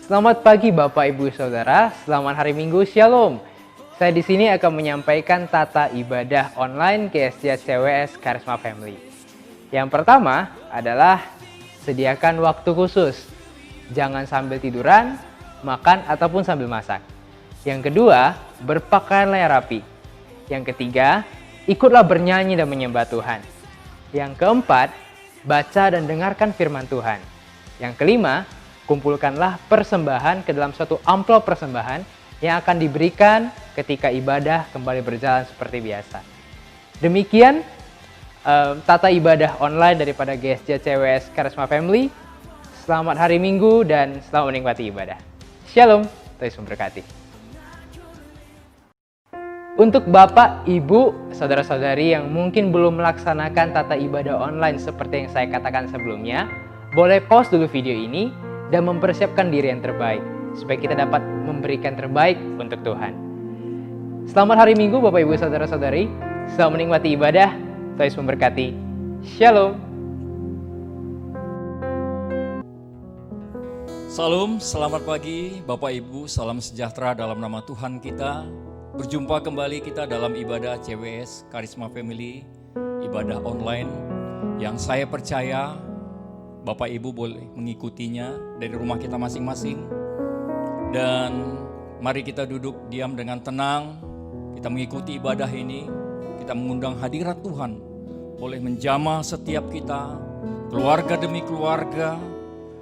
Selamat pagi Bapak Ibu Saudara, selamat hari Minggu, Shalom. Saya di sini akan menyampaikan tata ibadah online GSJ CWS Karisma Family. Yang pertama adalah sediakan waktu khusus. Jangan sambil tiduran, makan ataupun sambil masak. Yang kedua, berpakaianlah yang rapi. Yang ketiga, ikutlah bernyanyi dan menyembah Tuhan. Yang keempat, baca dan dengarkan firman Tuhan. Yang kelima, kumpulkanlah persembahan ke dalam suatu amplop persembahan yang akan diberikan ketika ibadah kembali berjalan seperti biasa. Demikian tata ibadah online daripada GSJ CWS Karisma Family. Selamat hari Minggu dan selamat menikmati ibadah. Shalom, Tuhan memberkati. Untuk Bapak, Ibu, Saudara-saudari yang mungkin belum melaksanakan tata ibadah online seperti yang saya katakan sebelumnya, boleh pause dulu video ini dan mempersiapkan diri yang terbaik, supaya kita dapat memberikan terbaik untuk Tuhan. Selamat hari Minggu Bapak Ibu Saudara-saudari, selamat menikmati ibadah, Tuhan memberkati. Shalom. Salam, selamat pagi Bapak Ibu, salam sejahtera dalam nama Tuhan kita. Berjumpa kembali kita dalam ibadah CWS Karisma Family, ibadah online yang saya percaya Bapak Ibu boleh mengikutinya dari rumah kita masing-masing. Dan mari kita duduk diam dengan tenang. Kita mengikuti ibadah ini. Kita mengundang hadirat Tuhan. Boleh menjamah setiap kita, keluarga demi keluarga.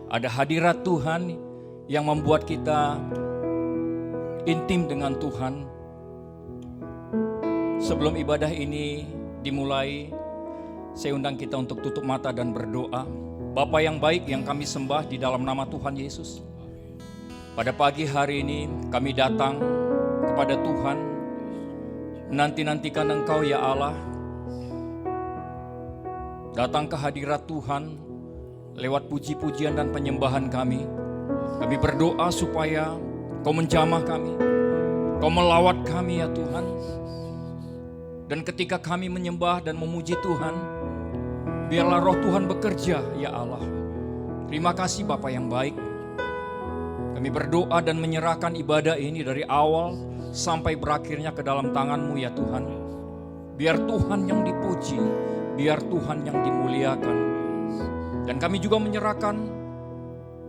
Ada hadirat Tuhan yang membuat kita intim dengan Tuhan. Sebelum ibadah ini dimulai, saya undang kita untuk tutup mata dan berdoa. Bapa yang baik yang kami sembah di dalam nama Tuhan Yesus. Pada pagi hari ini kami datang kepada Tuhan. Nanti-nantikan Engkau ya Allah. Datang ke hadirat Tuhan lewat puji-pujian dan penyembahan kami. Kami berdoa supaya Kau menjamah kami. Kau melawat kami ya Tuhan. Dan ketika kami menyembah dan memuji Tuhan, biarlah roh Tuhan bekerja, ya Allah. Terima kasih Bapa yang baik. Kami berdoa dan menyerahkan ibadah ini dari awal sampai berakhirnya ke dalam tangan-Mu ya Tuhan. Biar Tuhan yang dipuji, biar Tuhan yang dimuliakan. Dan kami juga menyerahkan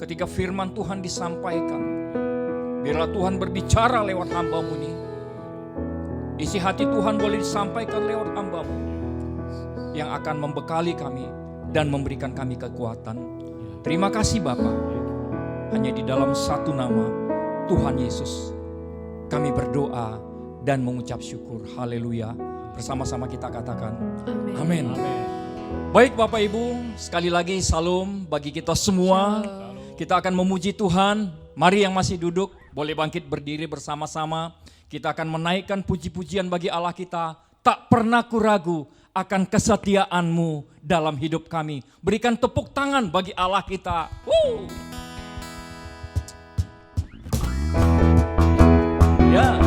ketika firman Tuhan disampaikan. Biarlah Tuhan berbicara lewat hamba-Mu ini. Isi hati Tuhan boleh disampaikan lewat hamba-Mu yang akan membekali kami dan memberikan kami kekuatan. Terima kasih Bapa. Hanya di dalam satu nama, Tuhan Yesus, kami berdoa dan mengucap syukur. Haleluya. Bersama-sama kita katakan amin. Baik Bapak Ibu, sekali lagi salam bagi kita semua. Kita akan memuji Tuhan. Mari yang masih duduk boleh bangkit berdiri bersama-sama. Kita akan menaikkan puji-pujian bagi Allah kita. Tak pernah kuragu akan kesetiaan-Mu dalam hidup kami. Berikan tepuk tangan bagi Allah kita. Ya,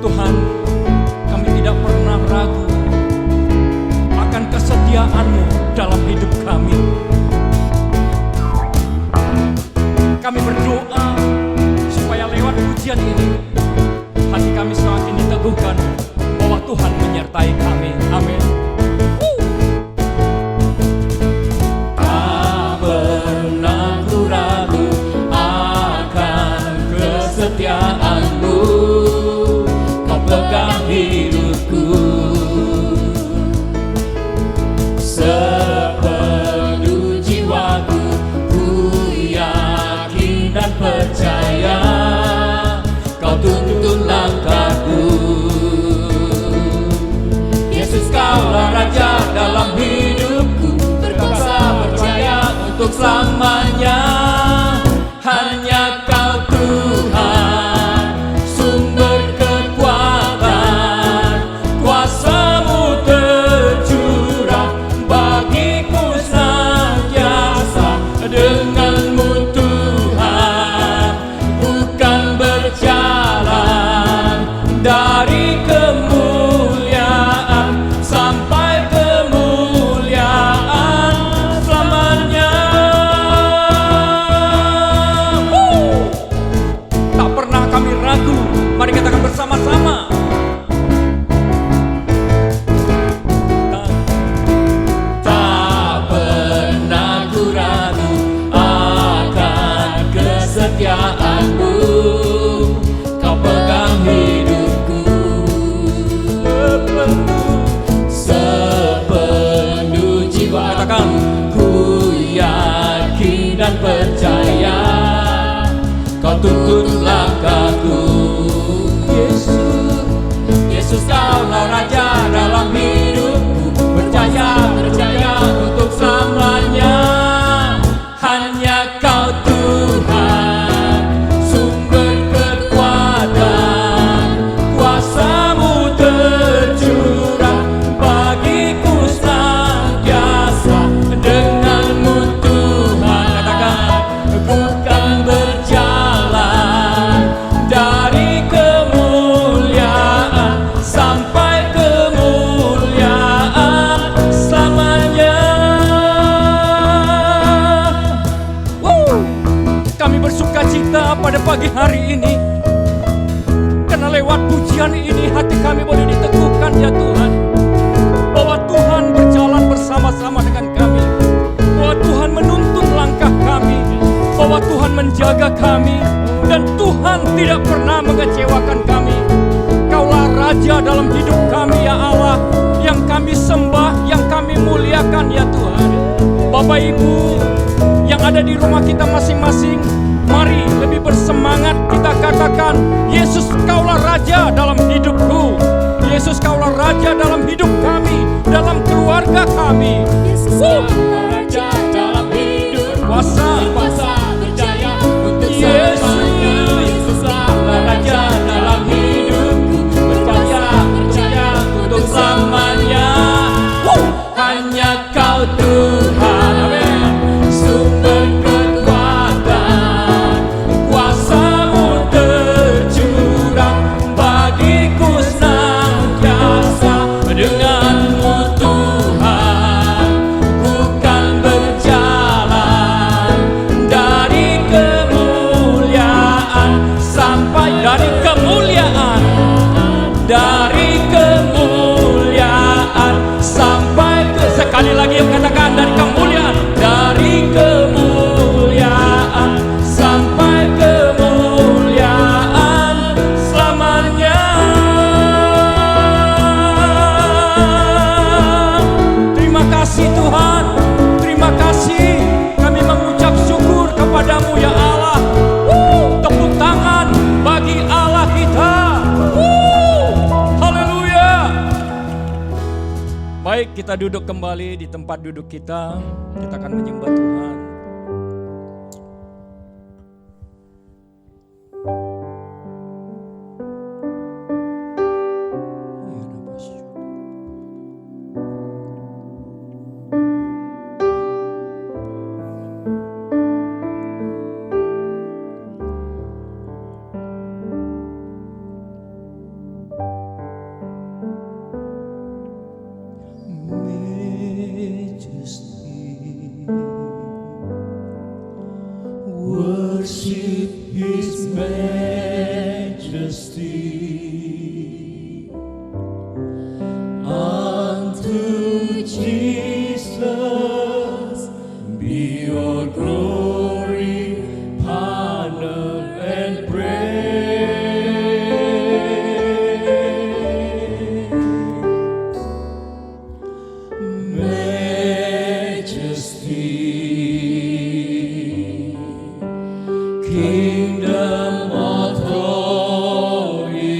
Tuhan, kami tidak pernah ragu akan kesetiaan-Mu dalam hidup kami. Kami berdoa supaya lewat pujian ini hati kami semakin diteguhkan bahwa Tuhan menyertai kami. Amin. Tak pernah ku ragu akan kesetiaan-Mu, Kau pegang hidupku. Sepenuh jiwaku ku yakin dan percaya Kau tuntun langkahku. Yesus Kaulah Raja dalam hidupku, berkuasa percaya untuk selamanya. Hanya Kau Tuhan, sumber kekuatan, kuasa-Mu tercurah bagiku senantiasa. Dengan-Mu Tuhan, bukan berjalan dari kemuliaan sampai kemuliaan selamanya. dengan percaya. Kau tuntun langkahku, Yesus. Yesus, Kaulah Raja dalam hidupku. Percaya untuk selamanya. Hanya Kau Tuhan, sumber kekuatan. Kuasa-Mu tercurah bagiku senantiasa. Dengan-Mu Tuhan, katakan, bukan berjalan dari kemuliaan sampai kemuliaan selamanya. Kami bersuka cita pada pagi hari ini, karena lewat pujian ini hati kami boleh diteguhkan ya Tuhan, bahwa Tuhan berjalan bersama-sama dengan kami, bahwa Tuhan menuntun langkah kami, bahwa Tuhan menjaga kami, dan Tuhan tidak pernah mengecewakan kami. Kaulah Raja dalam hidup kami ya Allah, yang kami sembah, yang kami muliakan ya Tuhan. Bapak Ibu yang ada di rumah kita masing-masing, mari lebih bersemangat kita katakan, Yesus Kaulah Raja dalam hidupku. Yesus Kaulah Raja dalam hidup kami, dalam keluarga kami. Yesus Kaulah Raja dalam hidup, Kuasa berjaya untuk Yesus, selamanya. Yesus Kaulah Raja dalam hidupku. Percaya untuk selamanya. Hanya Kau Tuhan, amin. Sumber kekuatan, kuasa-Mu tercurah bagiku senantiasa. Dengan-Mu Tuhan, bukan berjalan dari kemuliaan sampai dari kemuliaan, dari kemuliaan sampai ke, sekali lagi katakan, dari kemuliaan, dari kemuliaan sampai kemuliaan selamanya. Terima kasih Tuhan, terima kasih. Kami mengucap syukur kepadamu ya Allah. Tepuk tangan bagi Allah kita. Haleluya. Baik, kita duduk kembali di tempat duduk kita. Kita akan menyembah Tuhan. Worship His majesty. Unto Jesus be your glory, honor, and praise. Majesty, kingdom, authority,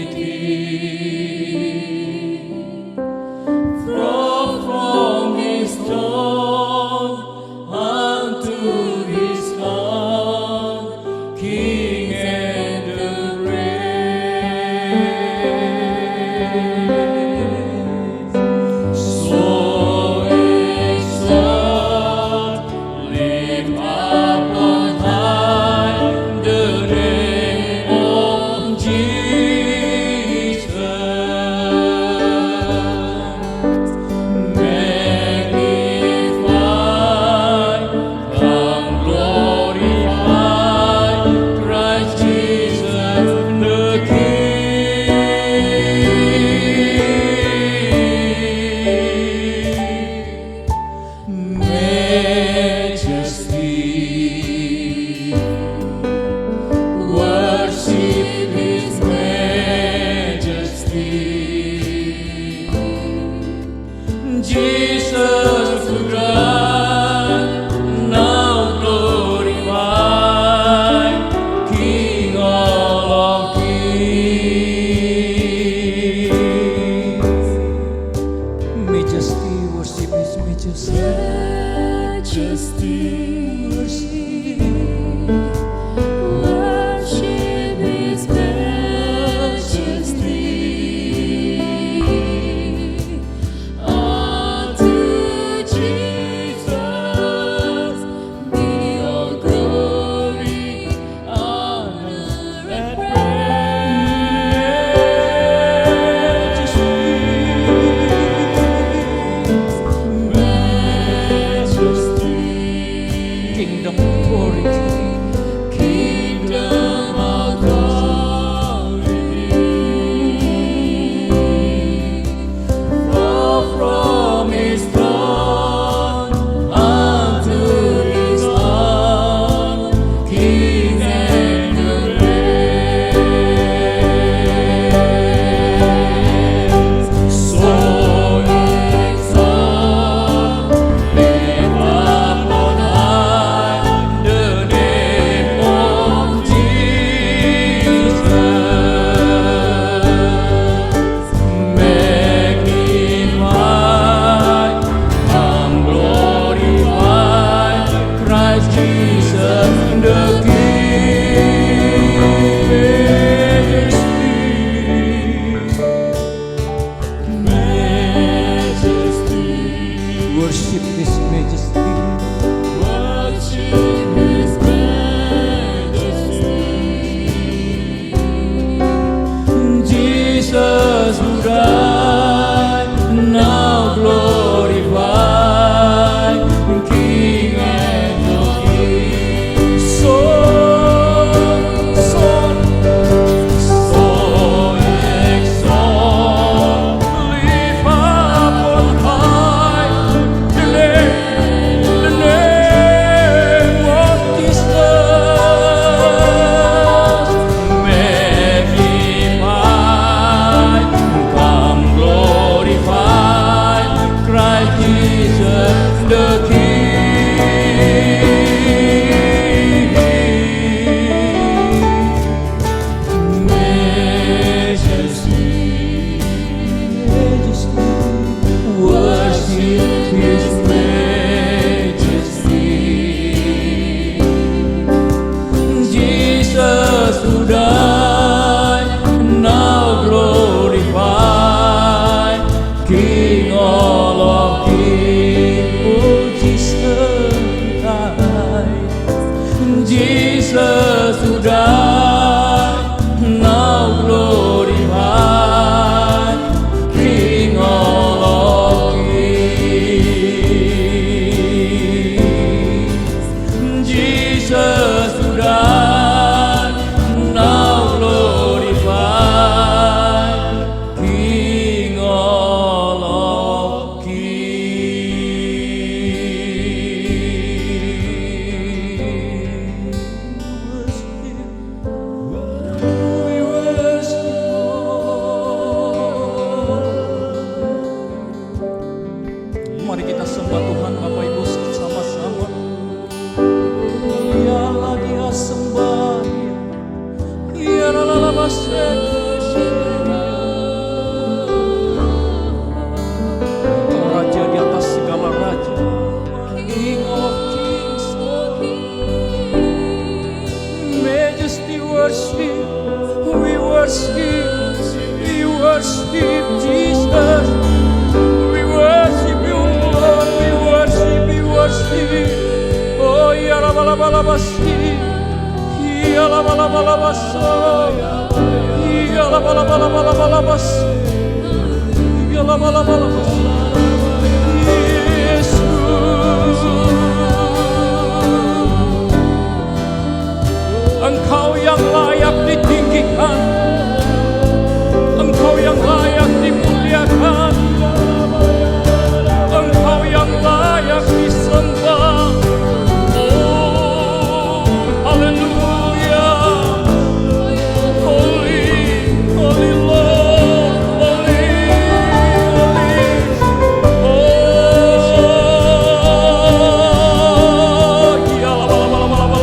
kingdom authority. Kingdom authority. Flow from His throne unto His own King and grace. So exalt, lift up on high the name of Jesus. Magnify and glorify Christ Jesus the King. Majesty, Worship His majesty. worship His majesty. Jesus who died, now glorified, King and King. So exalt, lift up on high the name of Jesus. Magnify, come glorify Christ Jesus the King. Majesty, worship His majesty. Jesus who died, now glorified, King all of kings. Oh, Jesus died. Jesus who died, now glorified, King all of kings. Jesus who died, now glorified, King all of kings. We worship Lord. Mari kita sembah Tuhan Bapak Ibu sama-sama. Dialah Dia sembah Dia. Ya la la la Raja di atas segala raja. King of kings, majesty worship, we worship Jesus, we worship you Lord, we worship, oh ya la la la la basi, ya la la la la basi, ya la la la la basi, ya la la la la basi. Engkau yang layak ditinggikan, Engkau yang layak dimuliakan, Engkau yang layak disembah. Oh, haleluya. Holy, holy Lord, holy, holy. Oh, ya la la la la la la.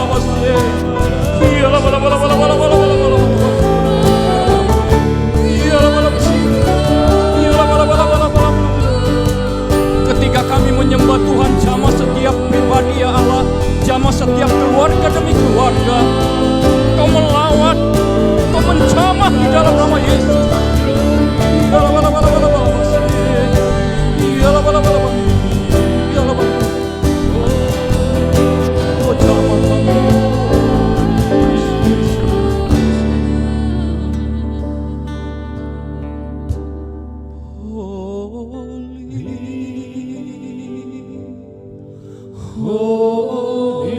Ya la la la la la la la. Ketika kami menyembah Tuhan, jamah setiap pribadi ya Allah, jamah setiap keluarga demi keluarga. Kau melawat, Kau menjamah di dalam nama Yesus. Oh, jamah kami. Holy,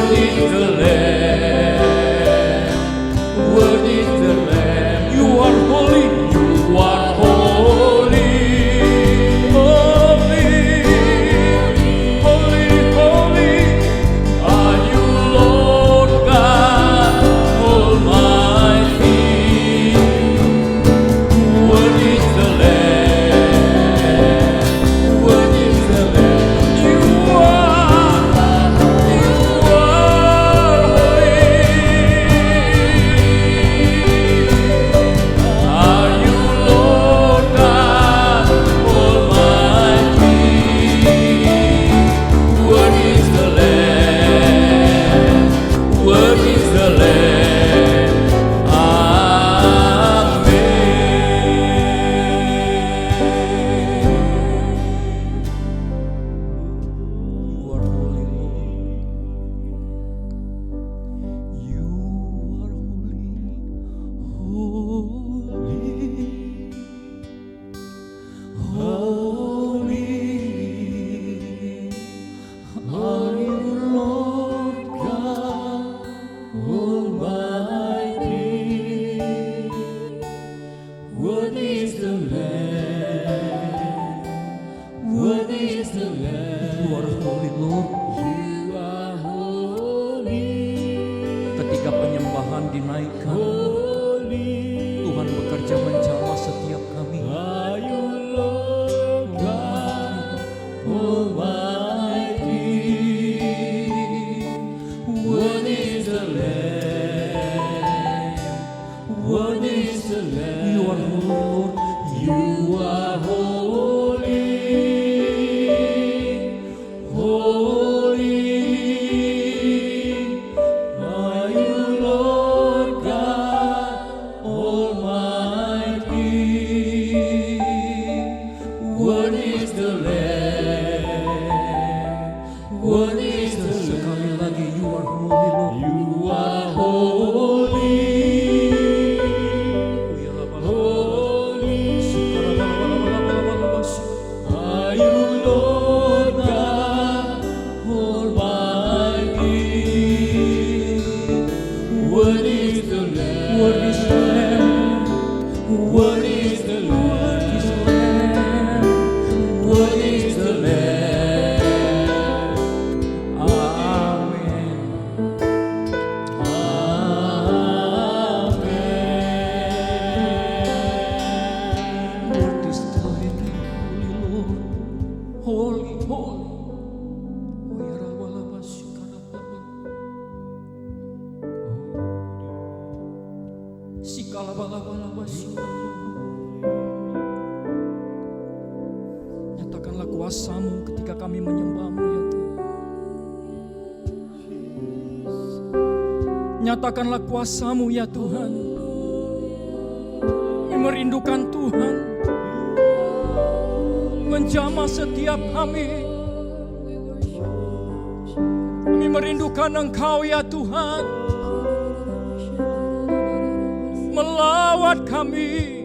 Worthy is the Lamb. Worthy is the Lamb. You are holy. You are holy. Holy. Holy. Holy. Are you Lord God Almighty? Worthy is the Lamb. Worthy is the Lamb. You are holy. Are you Lord God Almighty? Worthy is the Lamb. Worthy is the Lamb. Ketika penyembahan dinaikkan, Tuhan bekerja menjamah setiap kami. You are holy, Lord. You are holy. Holy. Are you Lord God Almighty? Worthy is the Lamb. Worthy is the Lamb. Sekali lagi, you are holy, Lord. You are holy. Are you Lord God Almighty? Worthy is the Lamb. Worthy is the Lamb. Worthy is the Lamb. Worthy is the Lamb. Amen. Amen. Worthy is the Lamb, Holy Lord. Holy, holy. Nyatakanlah kuasa-Mu ketika kami menyembah-Mu, ya Tuhan. Nyatakanlah kuasa-Mu, ya Tuhan. Kami merindukan Tuhan, menjamah setiap kami. Kami merindukan Engkau, ya Tuhan, melawat kami.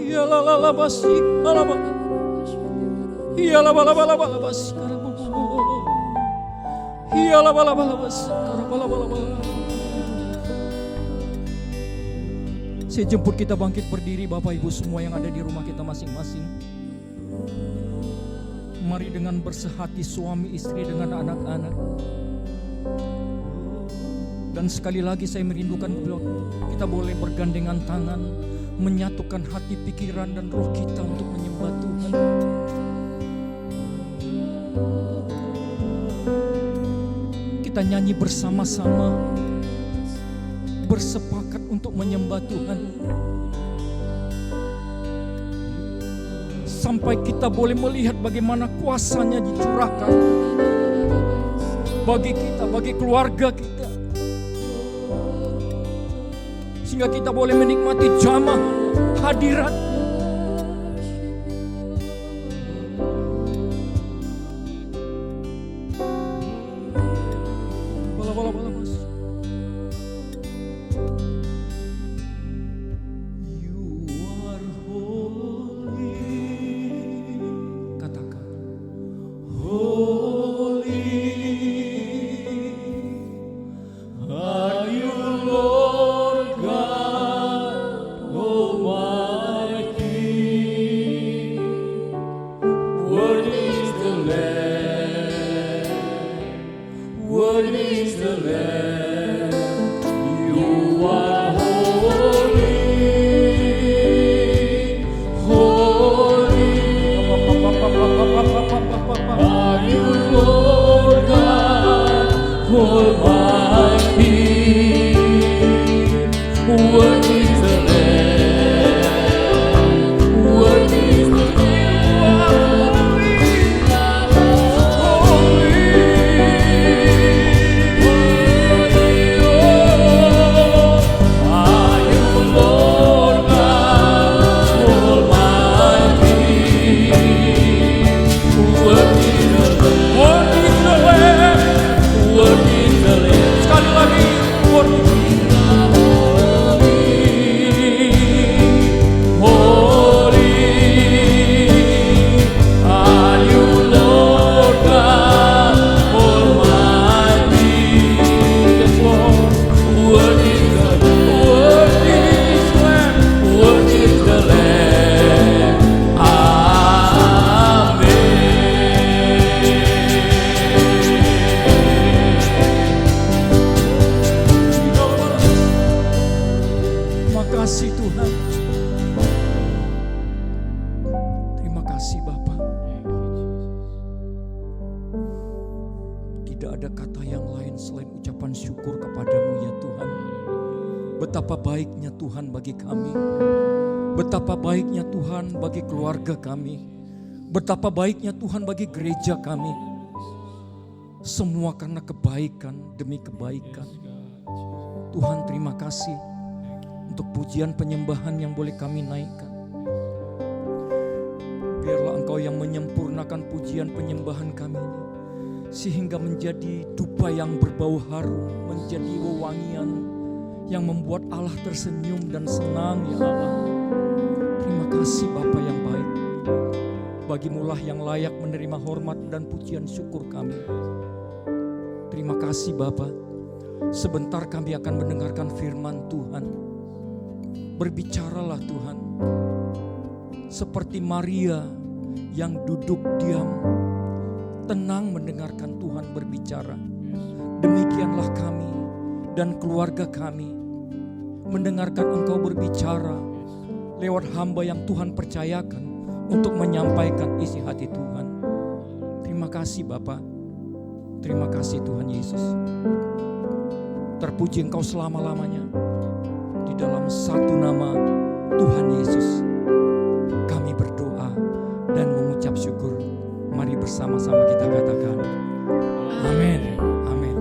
Yalalabasi, alaba. Yalabalabasi, karabubu. Yalabalabasi, karabalabala. Saya jemput kita bangkit berdiri, Bapak Ibu semua yang ada di rumah kita masing-masing. Mari dengan bersehati suami istri dengan anak-anak. Dan sekali lagi saya merindukan kita boleh bergandengan tangan, menyatukan hati, pikiran, dan roh kita untuk menyembah Tuhan. Kita nyanyi bersama-sama, bersepakat untuk menyembah Tuhan. Sampai kita boleh melihat bagaimana kuasa-Nya dicurahkan bagi kita, bagi keluarga kita. Sehingga kita boleh menikmati jamah hadirat. You are holy. Katakan, holy. the Lamb. You are holy, holy. Are you Lord God Almighty? What is the Lamb? What is the Betapa baiknya Tuhan bagi kami. Betapa baiknya Tuhan bagi keluarga kami. Betapa baiknya Tuhan bagi gereja kami. Semua karena kebaikan demi kebaikan. Tuhan, terima kasih untuk pujian penyembahan yang boleh kami naikkan. Biarlah Engkau yang menyempurnakan pujian penyembahan kami ini, sehingga menjadi dupa yang berbau harum, menjadi wewangian yang membuat Allah tersenyum dan senang, ya Allah. Terima kasih Bapa yang baik. Bagimulah yang layak menerima hormat dan pujian syukur kami. Terima kasih Bapa. Sebentar kami akan mendengarkan firman Tuhan. Berbicaralah Tuhan. Seperti Maria yang duduk diam, tenang mendengarkan Tuhan berbicara. Demikianlah kami dan keluarga kami mendengarkan Engkau berbicara lewat hamba yang Tuhan percayakan untuk menyampaikan isi hati Tuhan. Terima kasih Bapa. Terima kasih Tuhan Yesus. Terpuji Engkau selama-lamanya. Di dalam satu nama Tuhan Yesus kami berdoa dan mengucap syukur. Mari bersama-sama kita katakan amin. Amin. Amin.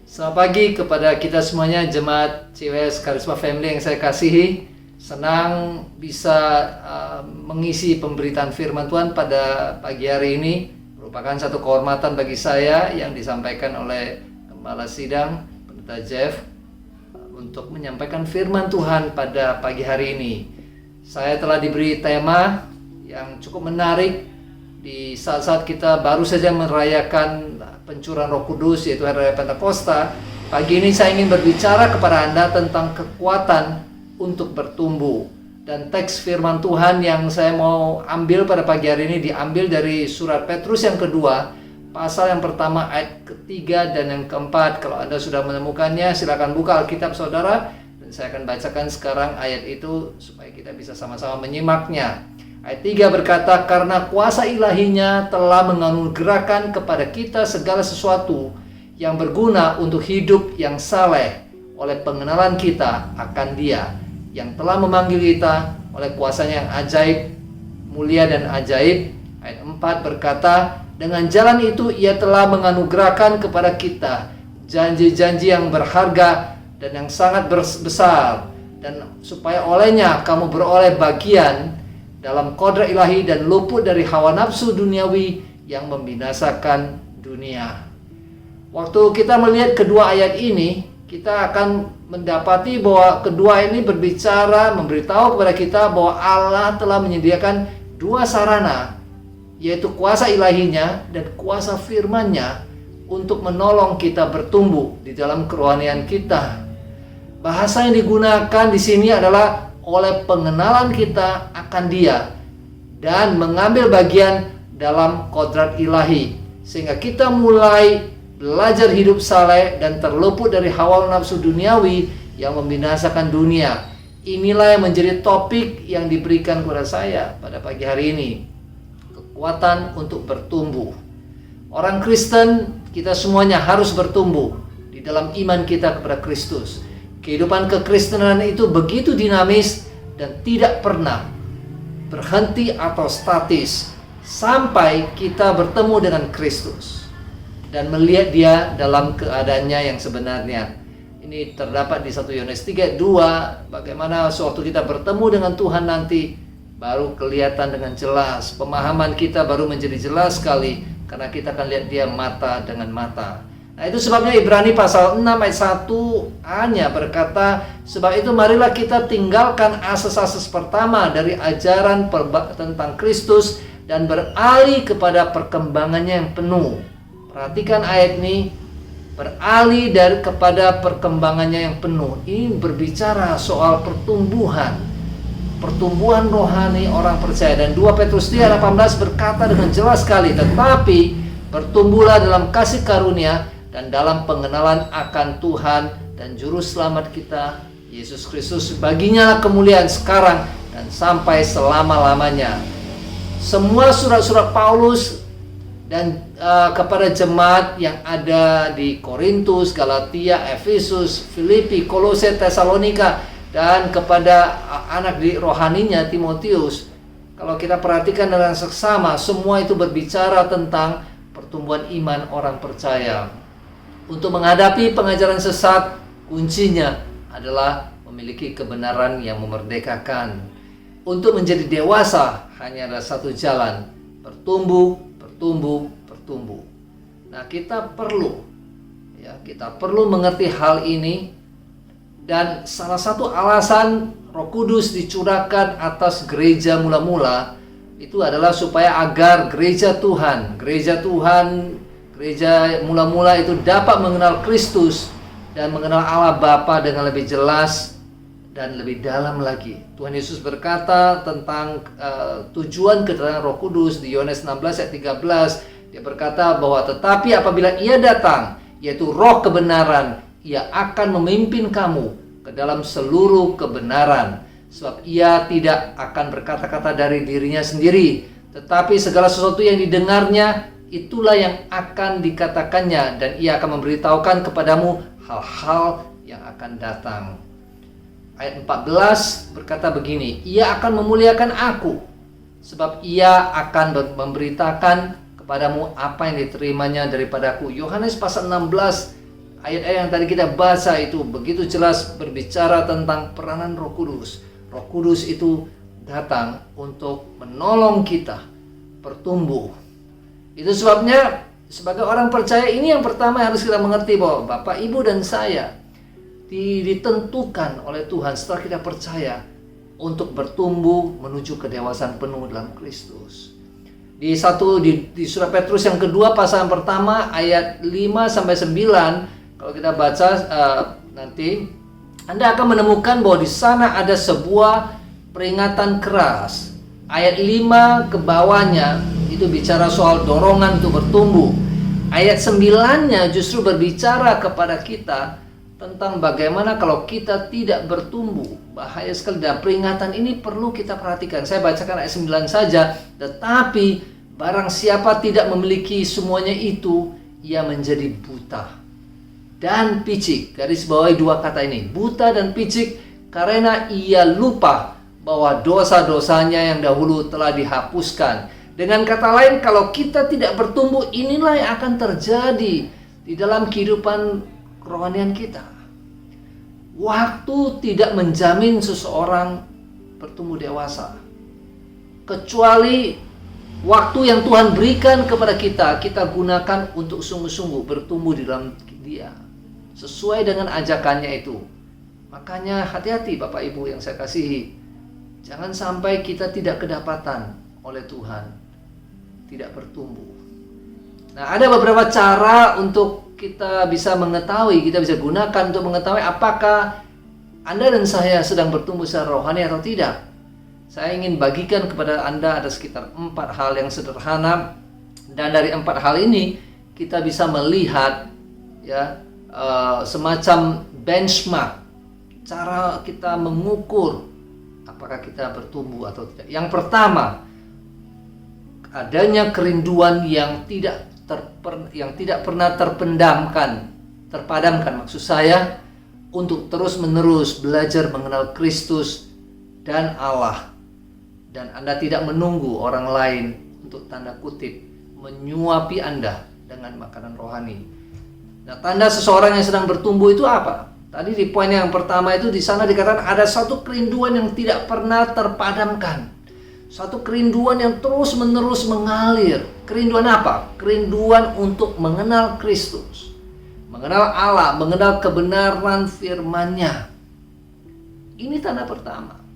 Selamat pagi kepada kita semuanya, jemaat CWS Karisma Family yang saya kasihi. Senang bisa mengisi pemberitaan firman Tuhan pada pagi hari ini. Merupakan satu kehormatan bagi saya yang disampaikan oleh Kepala Sidang, Pendeta Jeff, untuk menyampaikan firman Tuhan pada pagi hari ini. Saya telah diberi tema yang cukup menarik di saat-saat kita baru saja merayakan pencurahan Roh Kudus, yaitu Hari Raya Pentakosta. Pagi ini saya ingin berbicara kepada Anda tentang kekuatan untuk bertumbuh. Dan teks firman Tuhan yang saya mau ambil pada pagi hari ini diambil dari surat Petrus yang kedua, pasal yang pertama ayat ketiga dan yang keempat. Kalau Anda sudah menemukannya, silakan buka Alkitab saudara, dan saya akan bacakan sekarang ayat itu supaya kita bisa sama-sama menyimaknya. Ayat 3 berkata, karena kuasa ilahinya telah menganugerahkan kepada kita segala sesuatu yang berguna untuk hidup yang saleh oleh pengenalan kita akan Dia yang telah memanggil kita oleh kuasanya yang ajaib, mulia dan ajaib. Ayat 4 berkata, dengan jalan itu Ia telah menganugerahkan kepada kita janji-janji yang berharga dan yang sangat besar, dan supaya olehnya kamu beroleh bagian dalam kodrat ilahi dan luput dari hawa nafsu duniawi yang membinasakan dunia. Waktu kita melihat kedua ayat ini, kita akan mendapati bahwa kedua ini berbicara, memberitahu kepada kita bahwa Allah telah menyediakan dua sarana, yaitu kuasa ilahinya dan kuasa firman-Nya untuk menolong kita bertumbuh di dalam kerohanian kita. Bahasa yang digunakan di sini adalah oleh pengenalan kita akan Dia dan mengambil bagian dalam kodrat ilahi, sehingga kita mulai belajar hidup saleh dan terluput dari hawa nafsu duniawi yang membinasakan dunia. Inilah yang menjadi topik yang diberikan kepada saya pada pagi hari ini. Kekuatan untuk bertumbuh. Orang Kristen, kita semuanya harus bertumbuh di dalam iman kita kepada Kristus. Kehidupan kekristenan itu begitu dinamis dan tidak pernah berhenti atau statis sampai kita bertemu dengan Kristus dan melihat Dia dalam keadaannya yang sebenarnya. Ini terdapat di 1 Yohanes 3:2, bagaimana sewaktu kita bertemu dengan Tuhan nanti baru kelihatan dengan jelas, pemahaman kita baru menjadi jelas sekali karena kita akan lihat Dia mata dengan mata. Nah, itu sebabnya Ibrani pasal 6 ayat 1a-nya berkata, sebab itu marilah kita tinggalkan asas-asas pertama dari ajaran tentang Kristus dan beralih kepada perkembangannya yang penuh. Perhatikan ayat ini, beralih kepada perkembangannya yang penuh. Ini berbicara soal pertumbuhan rohani orang percaya. Dan 2 Petrus 3:18 berkata dengan jelas sekali, tetapi bertumbuhlah dalam kasih karunia dan dalam pengenalan akan Tuhan dan Juru Selamat kita, Yesus Kristus. Baginya kemuliaan sekarang dan sampai selama-lamanya. Semua surat-surat Paulus dan kepada jemaat yang ada di Korintus, Galatia, Efesus, Filipi, Kolose, Tesalonika, dan kepada anak di rohaninya Timotius, kalau kita perhatikan dengan seksama, semua itu berbicara tentang pertumbuhan iman orang percaya. Untuk menghadapi pengajaran sesat, kuncinya adalah memiliki kebenaran yang memerdekakan. Untuk menjadi dewasa hanya ada satu jalan, bertumbuh. Nah, kita perlu mengerti hal ini. Dan salah satu alasan Roh Kudus dicurahkan atas gereja mula-mula itu adalah supaya agar gereja mula-mula itu dapat mengenal Kristus dan mengenal Allah Bapa dengan lebih jelas dan lebih dalam lagi. Tuhan Yesus berkata tentang tujuan kedatangan Roh Kudus di Yohanes 16 ayat 13. Dia berkata bahwa tetapi apabila Ia datang, yaitu Roh kebenaran, Ia akan memimpin kamu ke dalam seluruh kebenaran. Sebab Ia tidak akan berkata-kata dari dirinya sendiri, tetapi segala sesuatu yang didengarnya, itulah yang akan dikatakannya, dan Ia akan memberitahukan kepadamu hal-hal yang akan datang. Ayat 14 berkata begini, Ia akan memuliakan aku, sebab Ia akan memberitakan kepadamu apa yang diterimanya daripadaku. Yohanes pasal 16 ayat-ayat yang tadi kita baca itu begitu jelas berbicara tentang peranan Roh Kudus. Roh Kudus itu datang untuk menolong kita bertumbuh. Itu sebabnya sebagai orang percaya ini yang pertama harus kita mengerti bahwa Bapak, Ibu, dan saya ditentukan oleh Tuhan setelah kita percaya untuk bertumbuh menuju kedewasaan penuh dalam Kristus. Di surat Petrus yang kedua pasal yang pertama ayat 5-9, kalau kita baca nanti Anda akan menemukan bahwa di sana ada sebuah peringatan keras. Ayat 5 ke bawahnya itu bicara soal dorongan untuk bertumbuh. Ayat 9-nya justru berbicara kepada kita tentang bagaimana kalau kita tidak bertumbuh. Bahaya sekali, dan peringatan ini perlu kita perhatikan. Saya bacakan ayat 9 saja. Tetapi barang siapa tidak memiliki semuanya itu, ia menjadi buta dan picik. Garis bawahi dua kata ini, buta dan picik, karena ia lupa bahwa dosa-dosanya yang dahulu telah dihapuskan. Dengan kata lain, kalau kita tidak bertumbuh, inilah yang akan terjadi di dalam kehidupan kerohanian kita. Waktu tidak menjamin seseorang bertumbuh dewasa, kecuali waktu yang Tuhan berikan kepada kita, kita gunakan untuk sungguh-sungguh bertumbuh di dalam Dia, sesuai dengan ajakannya itu. Makanya hati-hati Bapak Ibu yang saya kasihi, jangan sampai kita tidak kedapatan oleh Tuhan, tidak bertumbuh. Nah, ada beberapa cara untuk kita bisa mengetahui, kita bisa gunakan untuk mengetahui apakah Anda dan saya sedang bertumbuh secara rohani atau tidak. Saya ingin bagikan kepada Anda ada sekitar 4 hal yang sederhana, dan dari 4 hal ini kita bisa melihat ya semacam benchmark cara kita mengukur apakah kita bertumbuh atau tidak. Yang pertama, adanya kerinduan yang tidak pernah terpadamkan maksud saya, untuk terus-menerus belajar mengenal Kristus dan Allah. Dan Anda tidak menunggu orang lain untuk tanda kutip menyuapi Anda dengan makanan rohani. Nah, tanda seseorang yang sedang bertumbuh itu apa? Tadi di poin yang pertama itu di sana dikatakan ada satu kerinduan yang tidak pernah terpadamkan. Satu kerinduan yang terus-menerus mengalir. Kerinduan apa? Kerinduan untuk mengenal Kristus, mengenal Allah, mengenal kebenaran firman-Nya. Ini tanda pertama.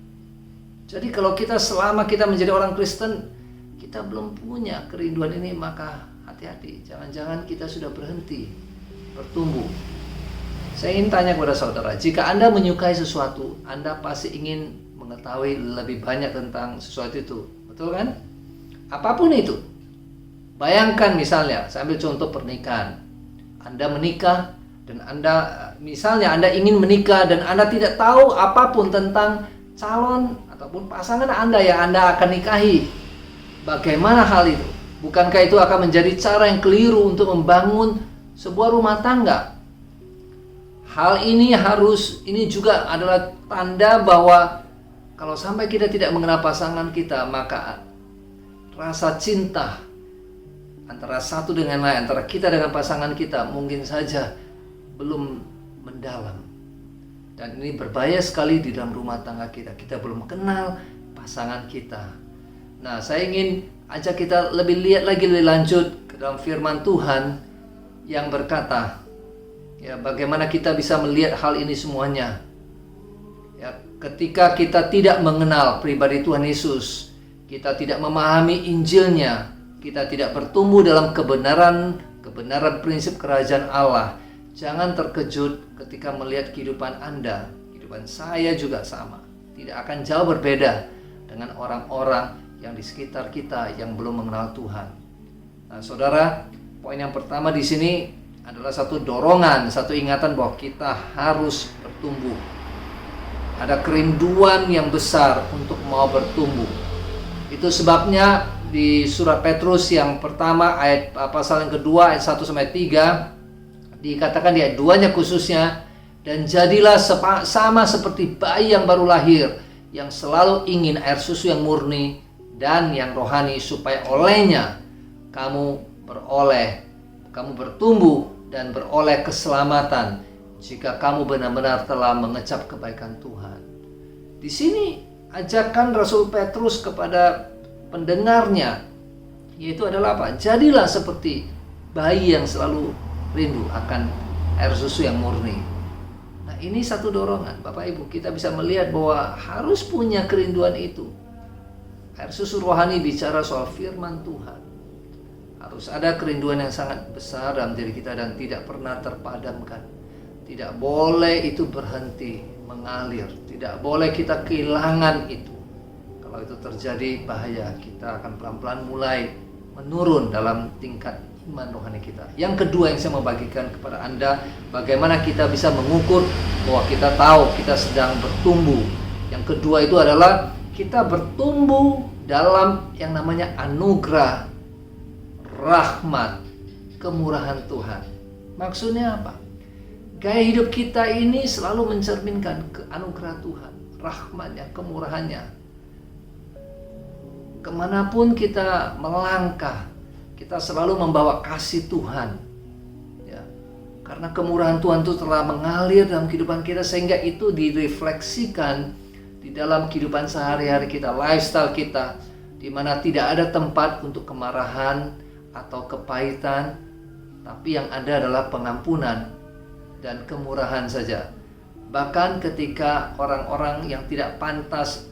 Jadi kalau selama kita menjadi orang Kristen, kita belum punya kerinduan ini, maka hati-hati. Jangan-jangan kita sudah berhenti bertumbuh. Saya ingin tanya kepada saudara, jika Anda menyukai sesuatu, Anda pasti ingin mengetahui lebih banyak tentang sesuatu itu, betul kan? Apapun itu. Bayangkan misalnya, saya ambil contoh pernikahan. Anda menikah dan Anda ingin menikah dan Anda tidak tahu apapun tentang calon ataupun pasangan Anda yang Anda akan nikahi. Bagaimana hal itu? Bukankah itu akan menjadi cara yang keliru untuk membangun sebuah rumah tangga? Hal ini juga adalah tanda bahwa kalau sampai kita tidak mengenal pasangan kita, maka rasa cinta antara satu dengan lain, antara kita dengan pasangan kita mungkin saja belum mendalam. Dan ini berbahaya sekali di dalam rumah tangga kita. Kita belum kenal pasangan kita. Nah, saya ingin ajak kita lebih lanjut ke dalam firman Tuhan yang berkata, ya, bagaimana kita bisa melihat hal ini semuanya. Ya, ketika kita tidak mengenal pribadi Tuhan Yesus, kita tidak memahami Injilnya, kita tidak bertumbuh dalam kebenaran prinsip kerajaan Allah. Jangan terkejut ketika melihat kehidupan Anda, kehidupan saya juga sama. Tidak akan jauh berbeda dengan orang-orang yang di sekitar kita yang belum mengenal Tuhan. Nah, saudara, poin yang pertama di sini adalah satu dorongan, satu ingatan bahwa kita harus bertumbuh. Ada kerinduan yang besar untuk mau bertumbuh. Itu sebabnya di surat Petrus yang pertama pasal yang kedua ayat 1 sampai 3 dikatakan di ayat 2-nya khususnya, dan jadilah sama seperti bayi yang baru lahir yang selalu ingin air susu yang murni dan yang rohani, supaya olehnya kamu bertumbuh dan beroleh keselamatan jika kamu benar-benar telah mengecap kebaikan Tuhan. Di sini ajakan Rasul Petrus kepada pendengarnya yaitu adalah apa? Jadilah seperti bayi yang selalu rindu akan air susu yang murni. Nah, ini satu dorongan, Bapak Ibu, kita bisa melihat bahwa harus punya kerinduan itu. Air susu rohani bicara soal firman Tuhan. Harus ada kerinduan yang sangat besar dalam diri kita dan tidak pernah terpadamkan. Tidak boleh itu berhenti mengalir. Tidak boleh kita kehilangan itu. Kalau itu terjadi, bahaya. Kita akan pelan-pelan mulai menurun dalam tingkat iman rohani kita. Yang kedua yang saya mau bagikan kepada Anda, bagaimana kita bisa mengukur bahwa kita tahu kita sedang bertumbuh. Yang kedua itu adalah kita bertumbuh dalam yang namanya anugerah, rahmat, kemurahan Tuhan. Maksudnya apa? Gaya hidup kita ini selalu mencerminkan anugerah Tuhan, rahmatnya, kemurahannya. Kemanapun kita melangkah, kita selalu membawa kasih Tuhan. Ya, karena kemurahan Tuhan itu telah mengalir dalam kehidupan kita, sehingga itu direfleksikan di dalam kehidupan sehari-hari kita, lifestyle kita, di mana tidak ada tempat untuk kemarahan atau kepahitan, tapi yang ada adalah pengampunan dan kemurahan saja. Bahkan ketika orang-orang yang tidak pantas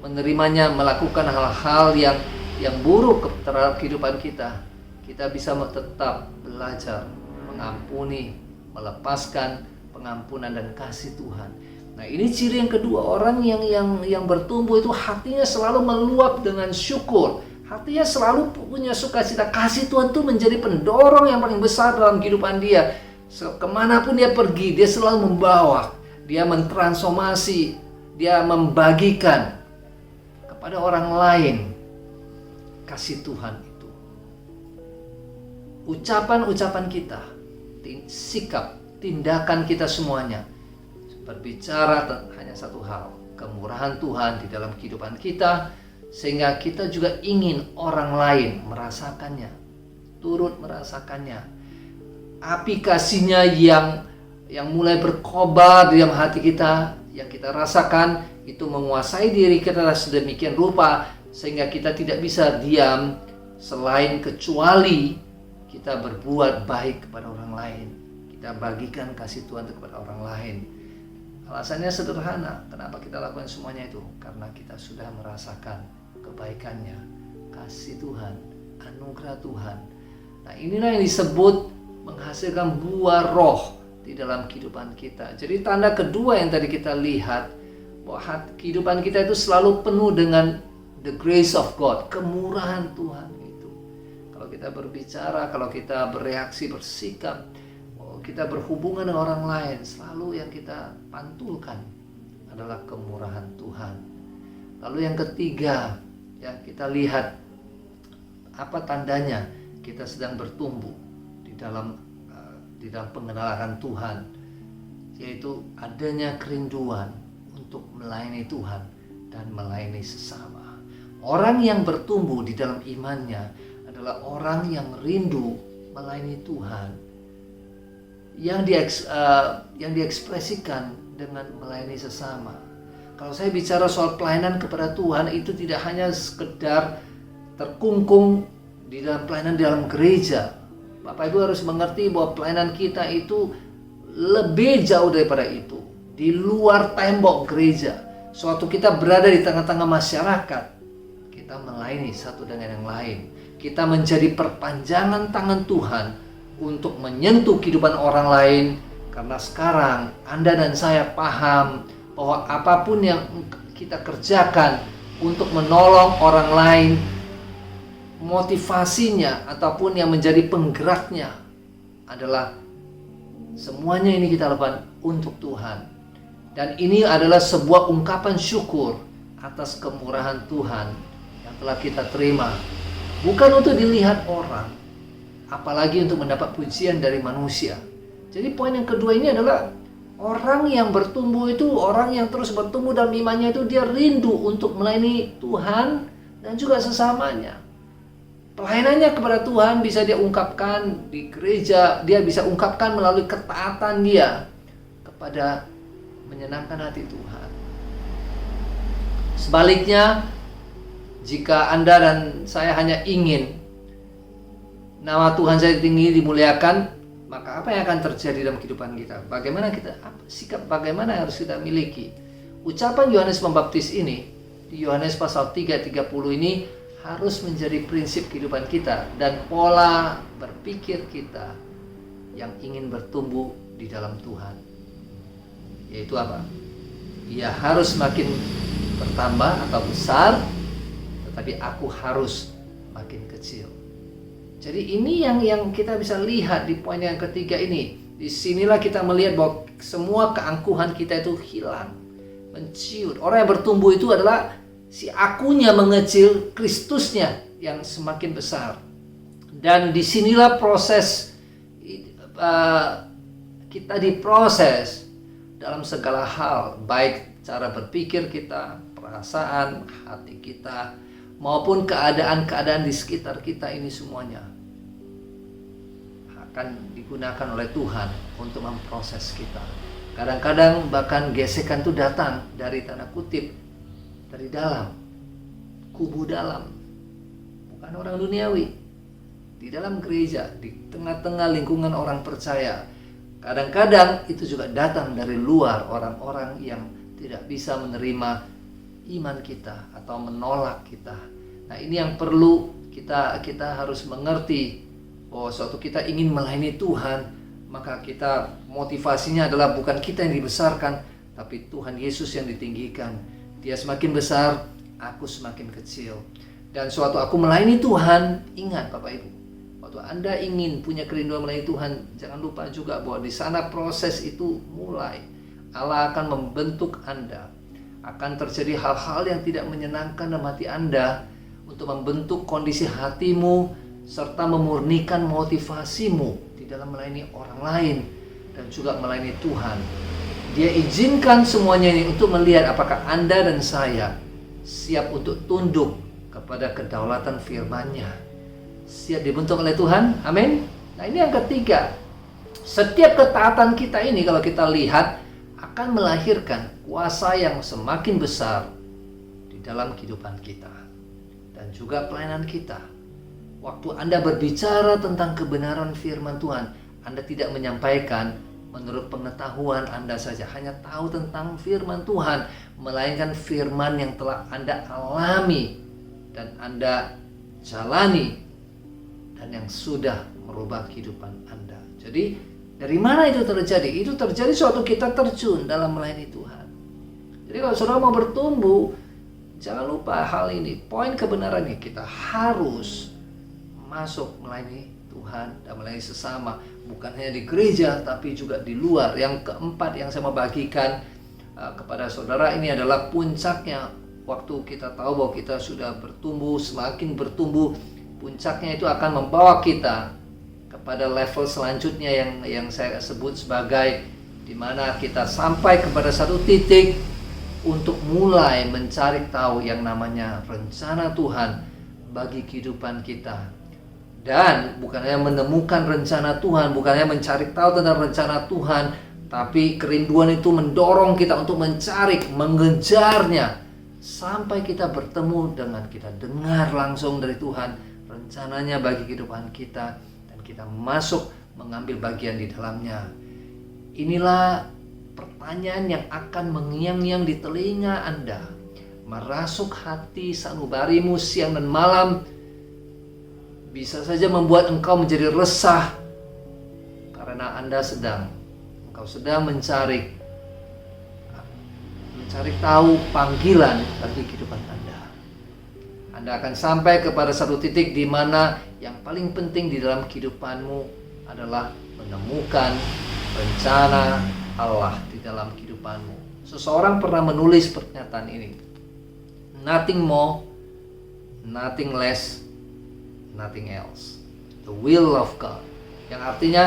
menerimanya melakukan hal-hal yang buruk terhadap kehidupan kita, kita bisa tetap belajar mengampuni, melepaskan pengampunan dan kasih Tuhan. Nah, ini ciri yang kedua, orang yang bertumbuh itu hatinya selalu meluap dengan syukur. Hatinya selalu punya sukacita. Kasih Tuhan itu menjadi pendorong yang paling besar dalam kehidupan dia. Kemanapun dia pergi, dia selalu membawa, dia mentransformasi, dia membagikan kepada orang lain kasih Tuhan itu. Ucapan-ucapan kita, sikap, tindakan kita semuanya berbicara hanya satu hal, kemurahan Tuhan di dalam kehidupan kita, sehingga kita juga ingin orang lain merasakannya, turut merasakannya. Api kasihnya yang mulai berkobar di dalam hati kita, yang kita rasakan itu menguasai diri kita sedemikian rupa sehingga kita tidak bisa diam selain kecuali kita berbuat baik kepada orang lain, kita bagikan kasih Tuhan kepada orang lain. Alasannya sederhana, kenapa kita lakukan semuanya itu? Karena kita sudah merasakan kebaikannya, kasih Tuhan, anugerah Tuhan. Nah, inilah yang disebut menghasilkan buah roh di dalam kehidupan kita. Jadi tanda kedua yang tadi kita lihat, bahwa kehidupan kita itu selalu penuh dengan the grace of God, kemurahan Tuhan itu. Kalau kita berbicara, kalau kita bereaksi, bersikap, kita berhubungan dengan orang lain, selalu yang kita pantulkan adalah kemurahan Tuhan. Lalu yang ketiga, ya, kita lihat apa tandanya kita sedang bertumbuh di dalam pengenalan Tuhan, yaitu adanya kerinduan untuk melayani Tuhan dan melayani sesama. Orang yang bertumbuh di dalam imannya adalah orang yang rindu melayani Tuhan, yang diekspresikan dengan melayani sesama. Kalau saya bicara soal pelayanan kepada Tuhan, itu tidak hanya sekedar terkungkung di dalam pelayanan di dalam gereja. Bapak Ibu harus mengerti bahwa pelayanan kita itu lebih jauh daripada itu. Di luar tembok gereja, suatu kita berada di tengah-tengah masyarakat, kita melayani satu dengan yang lain. Kita menjadi perpanjangan tangan Tuhan untuk menyentuh kehidupan orang lain. Karena sekarang Anda dan saya paham bahwa apapun yang kita kerjakan untuk menolong orang lain, motivasinya ataupun yang menjadi penggeraknya adalah semuanya ini kita lakukan untuk Tuhan. Dan ini adalah sebuah ungkapan syukur atas kemurahan Tuhan yang telah kita terima. Bukan untuk dilihat orang, apalagi untuk mendapat pujian dari manusia. Jadi poin yang kedua ini adalah orang yang bertumbuh itu, orang yang terus bertumbuh dalam imannya itu, dia rindu untuk melayani Tuhan dan juga sesamanya. Pelayanannya kepada Tuhan bisa dia ungkapkan di gereja, dia bisa ungkapkan melalui ketaatan dia kepada menyenangkan hati Tuhan. Sebaliknya, jika Anda dan saya hanya ingin nama Tuhan saya tinggi, dimuliakan, maka apa yang akan terjadi dalam kehidupan kita? Bagaimana bagaimana yang harus kita miliki? Ucapan Yohanes Pembaptis ini di Yohanes pasal 3:30 ini harus menjadi prinsip kehidupan kita dan pola berpikir kita yang ingin bertumbuh di dalam Tuhan. Yaitu apa? Ia harus makin bertambah atau besar, tetapi aku harus makin kecil. Jadi ini yang kita bisa lihat di poin yang ketiga ini. Disinilah kita melihat bahwa semua keangkuhan kita itu hilang, menciut. Orang yang bertumbuh itu adalah si akunya mengecil, Kristusnya yang semakin besar. Dan disinilah proses kita diproses dalam segala hal, baik cara berpikir kita, perasaan, hati kita, maupun keadaan-keadaan di sekitar kita ini semuanya akan digunakan oleh Tuhan untuk memproses kita. Kadang-kadang bahkan gesekan itu datang dari tanda kutip, dari dalam, kubu dalam, bukan orang duniawi, di dalam gereja, di tengah-tengah lingkungan orang percaya. Kadang-kadang itu juga datang dari luar, orang-orang yang tidak bisa menerima iman kita atau menolak kita. Nah, ini yang perlu kita harus mengerti, bahwa suatu kita ingin melayani Tuhan, maka kita motivasinya adalah bukan kita yang dibesarkan, tapi Tuhan Yesus yang ditinggikan. Dia semakin besar, aku semakin kecil. Dan suatu aku melayani Tuhan, ingat Bapak Ibu, waktu Anda ingin punya kerinduan melayani Tuhan, jangan lupa juga bahwa di sana proses itu mulai. Allah akan membentuk Anda. Akan terjadi hal-hal yang tidak menyenangkan dalam hati Anda untuk membentuk kondisi hatimu serta memurnikan motivasimu di dalam melayani orang lain dan juga melayani Tuhan. Dia izinkan semuanya ini untuk melihat apakah Anda dan saya siap untuk tunduk kepada kedaulatan firman-Nya. Siap dibentuk oleh Tuhan. Amin. Nah, ini yang ketiga. Setiap ketaatan kita ini kalau kita lihat akan melahirkan kuasa yang semakin besar di dalam kehidupan kita dan juga pelayanan kita. Waktu Anda berbicara tentang kebenaran firman Tuhan, Anda tidak menyampaikan menurut pengetahuan Anda saja, hanya tahu tentang firman Tuhan, melainkan firman yang telah Anda alami dan Anda jalani dan yang sudah merubah kehidupan Anda. Jadi dari mana itu terjadi? Itu terjadi suatu kita terjun dalam melayani Tuhan. Jadi kalau saudara mau bertumbuh, jangan lupa hal ini. Poin kebenarannya, kita harus masuk melayani Tuhan dan melayani sesama. Bukan hanya di gereja, tapi juga di luar. Yang keempat yang saya mau bagikan kepada saudara, ini adalah puncaknya. Waktu kita tahu bahwa kita sudah bertumbuh, semakin bertumbuh, puncaknya itu akan membawa kita kepada level selanjutnya yang saya sebut sebagai di mana kita sampai kepada satu titik untuk mulai mencari tahu yang namanya rencana Tuhan bagi kehidupan kita. Dan bukan hanya menemukan rencana Tuhan, bukan hanya mencari tahu tentang rencana Tuhan, tapi kerinduan itu mendorong kita untuk mencari, mengejarnya sampai kita bertemu dengan, kita dengar langsung dari Tuhan rencananya bagi kehidupan kita dan kita masuk mengambil bagian di dalamnya. Inilah pertanyaan yang akan mengiang-iang di telinga Anda, merasuk hati sanubarimu siang dan malam. Bisa saja membuat engkau menjadi resah karena engkau sedang mencari tahu panggilan bagi kehidupan Anda. Anda akan sampai kepada satu titik di mana yang paling penting di dalam kehidupanmu adalah menemukan rencana Allah di dalam kehidupanmu. Seseorang pernah menulis pernyataan ini. Nothing more, nothing less, nothing else. The will of God. Yang artinya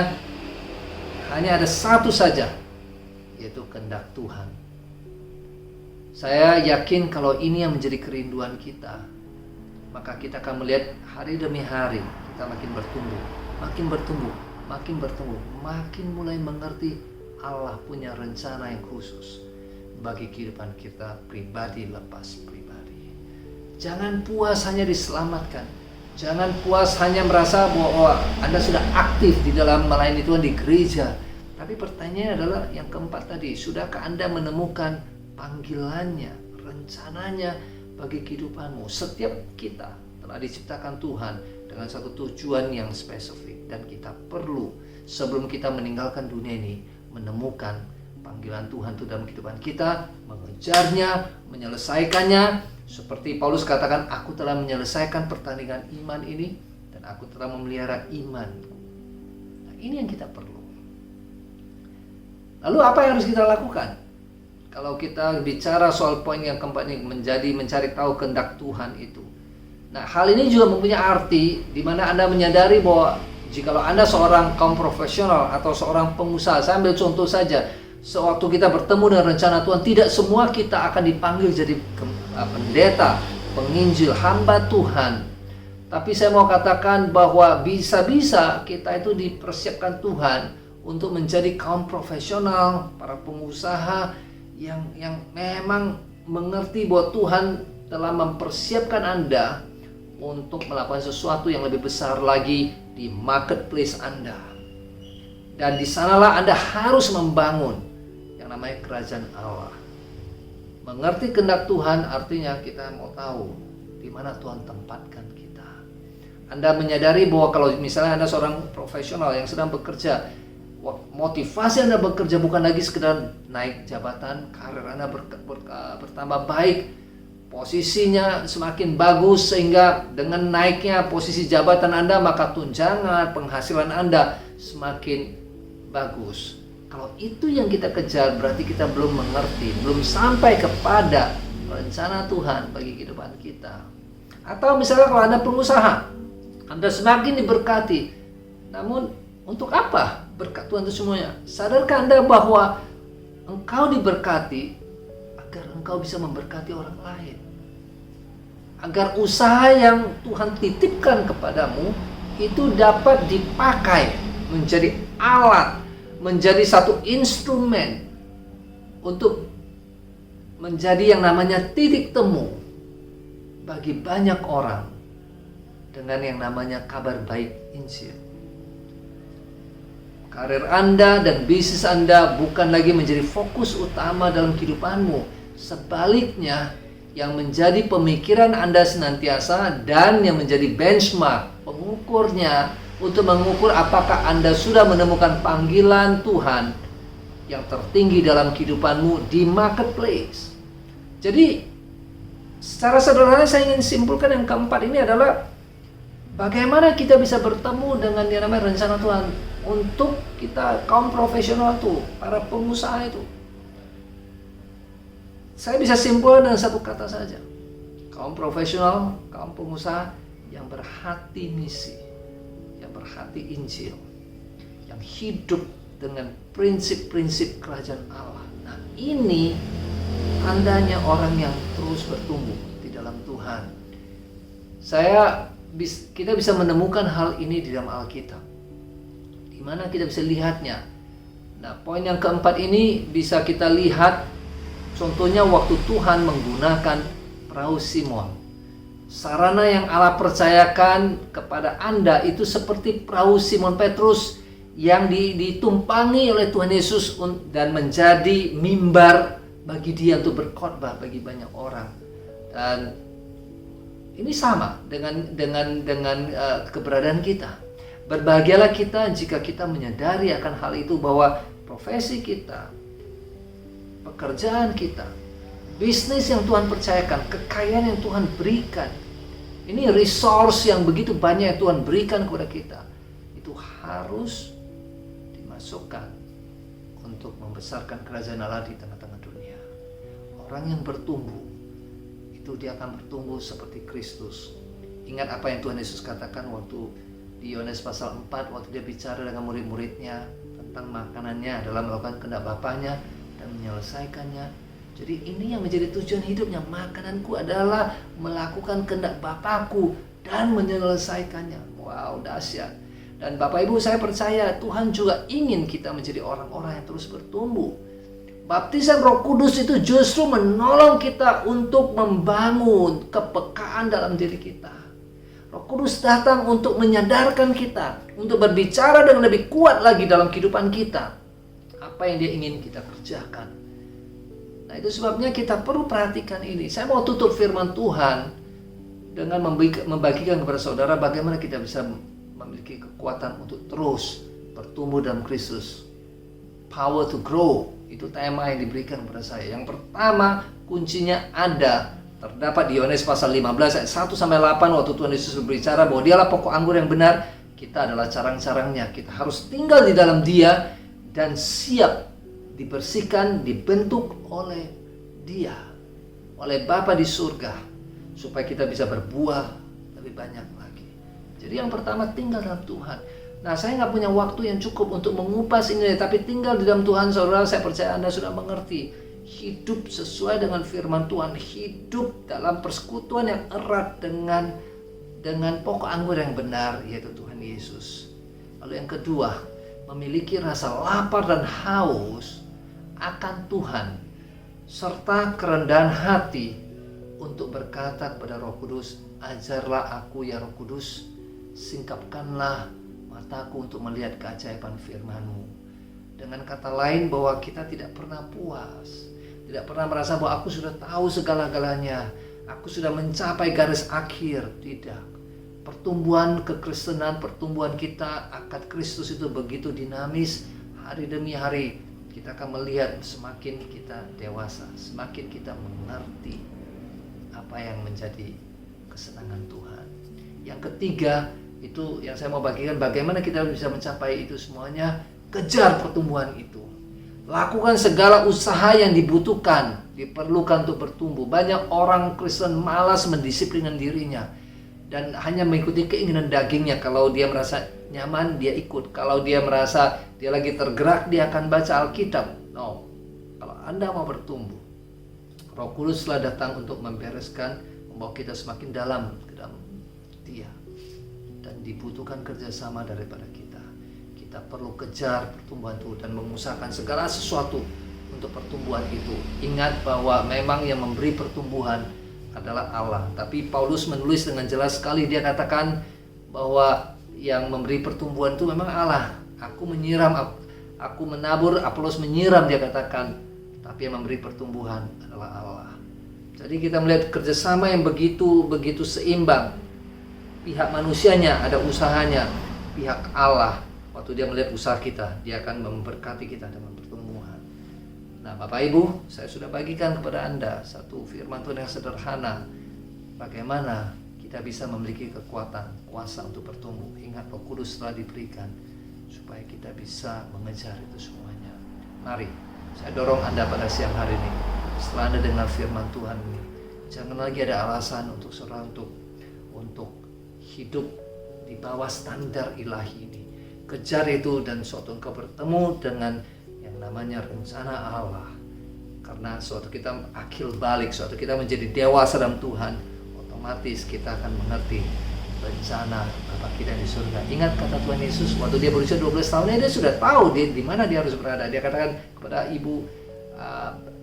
hanya ada satu saja, yaitu kehendak Tuhan. Saya yakin kalau ini yang menjadi kerinduan kita, maka kita akan melihat hari demi hari kita makin bertumbuh, makin mulai mengerti Allah punya rencana yang khusus bagi kehidupan kita pribadi lepas pribadi. Jangan puas hanya diselamatkan. Jangan puas hanya merasa bahwa Anda sudah aktif di dalam melayani Tuhan di gereja. Tapi pertanyaannya adalah yang keempat tadi, sudahkah Anda menemukan panggilannya, rencananya bagi kehidupanmu? Setiap kita telah diciptakan Tuhan dengan satu tujuan yang spesifik. Dan kita perlu sebelum kita meninggalkan dunia ini menemukan panggilan Tuhan itu dalam kehidupan kita, mengejarnya, menyelesaikannya. Seperti Paulus katakan, aku telah menyelesaikan pertandingan iman ini dan aku telah memelihara iman. Nah, ini yang kita perlu. Lalu apa yang harus kita lakukan? Kalau kita bicara soal poin yang keempat ini, mencari tahu kehendak Tuhan itu. Nah, hal ini juga mempunyai arti di mana Anda menyadari bahwa jikalau Anda seorang kaum profesional atau seorang pengusaha, saya ambil contoh saja, sewaktu kita bertemu dengan rencana Tuhan, tidak semua kita akan dipanggil jadi pendeta, penginjil, hamba Tuhan. Tapi saya mau katakan bahwa bisa-bisa kita itu dipersiapkan Tuhan untuk menjadi kaum profesional, para pengusaha yang memang mengerti bahwa Tuhan telah mempersiapkan Anda untuk melakukan sesuatu yang lebih besar lagi di marketplace Anda. Dan di sanalah Anda harus membangun yang namanya kerajaan Allah. Mengerti kehendak Tuhan artinya kita mau tahu di mana Tuhan tempatkan kita. Anda menyadari bahwa kalau misalnya Anda seorang profesional yang sedang bekerja, Motivasi Anda bekerja bukan lagi sekedar naik jabatan, karir Anda bertambah baik, posisinya semakin bagus, sehingga dengan naiknya posisi jabatan Anda maka tunjangan penghasilan Anda semakin bagus. Kalau itu yang kita kejar, berarti kita belum mengerti, belum sampai kepada rencana Tuhan bagi kehidupan kita. Atau misalnya kalau Anda pengusaha, Anda semakin diberkati, namun untuk apa berkat Tuhan itu semuanya? Sadarkah Anda bahwa engkau diberkati agar engkau bisa memberkati orang lain? Agar usaha yang Tuhan titipkan kepadamu itu dapat dipakai menjadi alat, menjadi satu instrumen untuk menjadi yang namanya titik temu bagi banyak orang dengan yang namanya kabar baik Injil. Karir Anda dan bisnis Anda bukan lagi menjadi fokus utama dalam kehidupanmu. Sebaliknya, yang menjadi pemikiran Anda senantiasa dan yang menjadi benchmark, pengukurnya untuk mengukur apakah Anda sudah menemukan panggilan Tuhan yang tertinggi dalam kehidupanmu di marketplace. Jadi, secara sederhana saya ingin simpulkan yang keempat ini adalah bagaimana kita bisa bertemu dengan yang namanya rencana Tuhan untuk kita kaum profesional tuh, para pengusaha itu. Saya bisa simpulkan dengan satu kata saja. Kaum profesional, kaum pengusaha yang berhati misi, yang berhati Injil, yang hidup dengan prinsip-prinsip kerajaan Allah. Nah, ini tandanya orang yang terus bertumbuh di dalam Tuhan. Kita bisa menemukan hal ini di dalam Alkitab. Di mana kita bisa lihatnya? Nah, poin yang keempat ini bisa kita lihat contohnya waktu Tuhan menggunakan perahu Simon. Sarana yang Allah percayakan kepada Anda itu seperti perahu Simon Petrus yang ditumpangi oleh Tuhan Yesus dan menjadi mimbar bagi dia untuk berkhotbah bagi banyak orang. Dan ini sama dengan keberadaan kita. Berbahagialah kita jika kita menyadari akan hal itu, bahwa profesi kita, pekerjaan kita, bisnis yang Tuhan percayakan, kekayaan yang Tuhan berikan, ini resource yang begitu banyak yang Tuhan berikan kepada kita, itu harus dimasukkan untuk membesarkan kerajaan Allah di tengah-tengah dunia. Orang yang bertumbuh itu dia akan bertumbuh seperti Kristus. Ingat apa yang Tuhan Yesus katakan waktu di Yohanes pasal 4, waktu dia bicara dengan murid-muridnya tentang makanannya adalah melakukan kehendak Bapanya dan menyelesaikannya. Jadi ini yang menjadi tujuan hidupnya. Makananku adalah melakukan kehendak Bapakku dan menyelesaikannya. Wow, dahsyat. Dan Bapak Ibu, saya percaya Tuhan juga ingin kita menjadi orang-orang yang terus bertumbuh. Baptisan Roh Kudus itu justru menolong kita untuk membangun kepekaan dalam diri kita. Roh Kudus datang untuk menyadarkan kita, untuk berbicara dengan lebih kuat lagi dalam kehidupan kita. Apa yang dia ingin kita kerjakan. Nah, itu sebabnya kita perlu perhatikan ini. Saya mau tutup firman Tuhan dengan membagikan kepada saudara bagaimana kita bisa memiliki kekuatan untuk terus bertumbuh dalam Kristus. Power to grow, itu tema yang diberikan kepada saya. Yang pertama, kuncinya terdapat di Yohanes pasal 15 ayat 1-8, waktu Tuhan Yesus berbicara bahwa dialah pokok anggur yang benar, kita adalah carang-carangnya. Kita harus tinggal di dalam dia dan siap dibersihkan, dibentuk oleh dia, oleh Bapa di surga, supaya kita bisa berbuah lebih banyak lagi. Jadi yang pertama, tinggal dalam Tuhan. Nah, saya nggak punya waktu yang cukup untuk mengupas ini, tapi tinggal di dalam Tuhan, saudara, saya percaya Anda sudah mengerti. Hidup sesuai dengan firman Tuhan, hidup dalam persekutuan yang erat dengan pokok anggur yang benar, yaitu Tuhan Yesus. Lalu yang kedua, memiliki rasa lapar dan haus akan Tuhan, serta kerendahan hati untuk berkata kepada Roh Kudus, ajarlah aku ya Roh Kudus, singkapkanlah mataku untuk melihat keajaiban firman-Mu. Dengan kata lain, bahwa kita tidak pernah puas, tidak pernah merasa bahwa aku sudah tahu segala-galanya, aku sudah mencapai garis akhir. Tidak. Pertumbuhan kekristenan, pertumbuhan kita akan Kristus itu begitu dinamis, hari demi hari kita akan melihat semakin kita dewasa, semakin kita mengerti apa yang menjadi kesenangan Tuhan. Yang ketiga, itu yang saya mau bagikan, bagaimana kita bisa mencapai itu semuanya. Kejar pertumbuhan itu. Lakukan segala usaha yang diperlukan untuk bertumbuh. Banyak orang Kristen malas mendisiplinkan dirinya dan hanya mengikuti keinginan dagingnya. Kalau dia merasa nyaman, dia ikut. Kalau dia merasa dia lagi tergerak, dia akan baca Alkitab. No. Kalau Anda mau bertumbuh, Roh Kudus telah datang untuk membereskan, membawa kita semakin dalam ke dalam Dia. Dan dibutuhkan kerjasama daripada kita. Kita perlu kejar pertumbuhan itu dan mengusahakan segala sesuatu untuk pertumbuhan itu. Ingat bahwa memang yang memberi pertumbuhan adalah Allah. Tapi Paulus menulis dengan jelas sekali, dia katakan bahwa yang memberi pertumbuhan itu memang Allah. Aku menyiram, aku menabur, Apolos menyiram, dia katakan. Tapi yang memberi pertumbuhan adalah Allah. Jadi kita melihat kerjasama yang begitu seimbang. Pihak manusianya ada usahanya, pihak Allah waktu dia melihat usaha kita, dia akan memberkati kita dengan pertumbuhan. Nah, Bapak Ibu, saya sudah bagikan kepada Anda satu firman Tuhan yang sederhana. Bagaimana kita bisa memiliki kekuatan, kuasa untuk bertumbuh. Ingat, Roh Kudus telah diberikan supaya kita bisa mengejar itu semuanya. Mari, saya dorong Anda pada siang hari ini. Setelah Anda dengar firman Tuhan ini, jangan lagi ada alasan untuk saudara untuk hidup di bawah standar ilahi ini. Kejar itu, dan suatu engkau bertemu dengan yang namanya rencana Allah. Karena suatu kita akil balik, suatu kita menjadi dewasa dalam Tuhan, otomatis kita akan mengerti rencana Bapa kita di surga. Ingat kata Tuhan Yesus waktu dia berusia 12 tahun, dia sudah tahu di mana dia harus berada. Dia katakan kepada ibu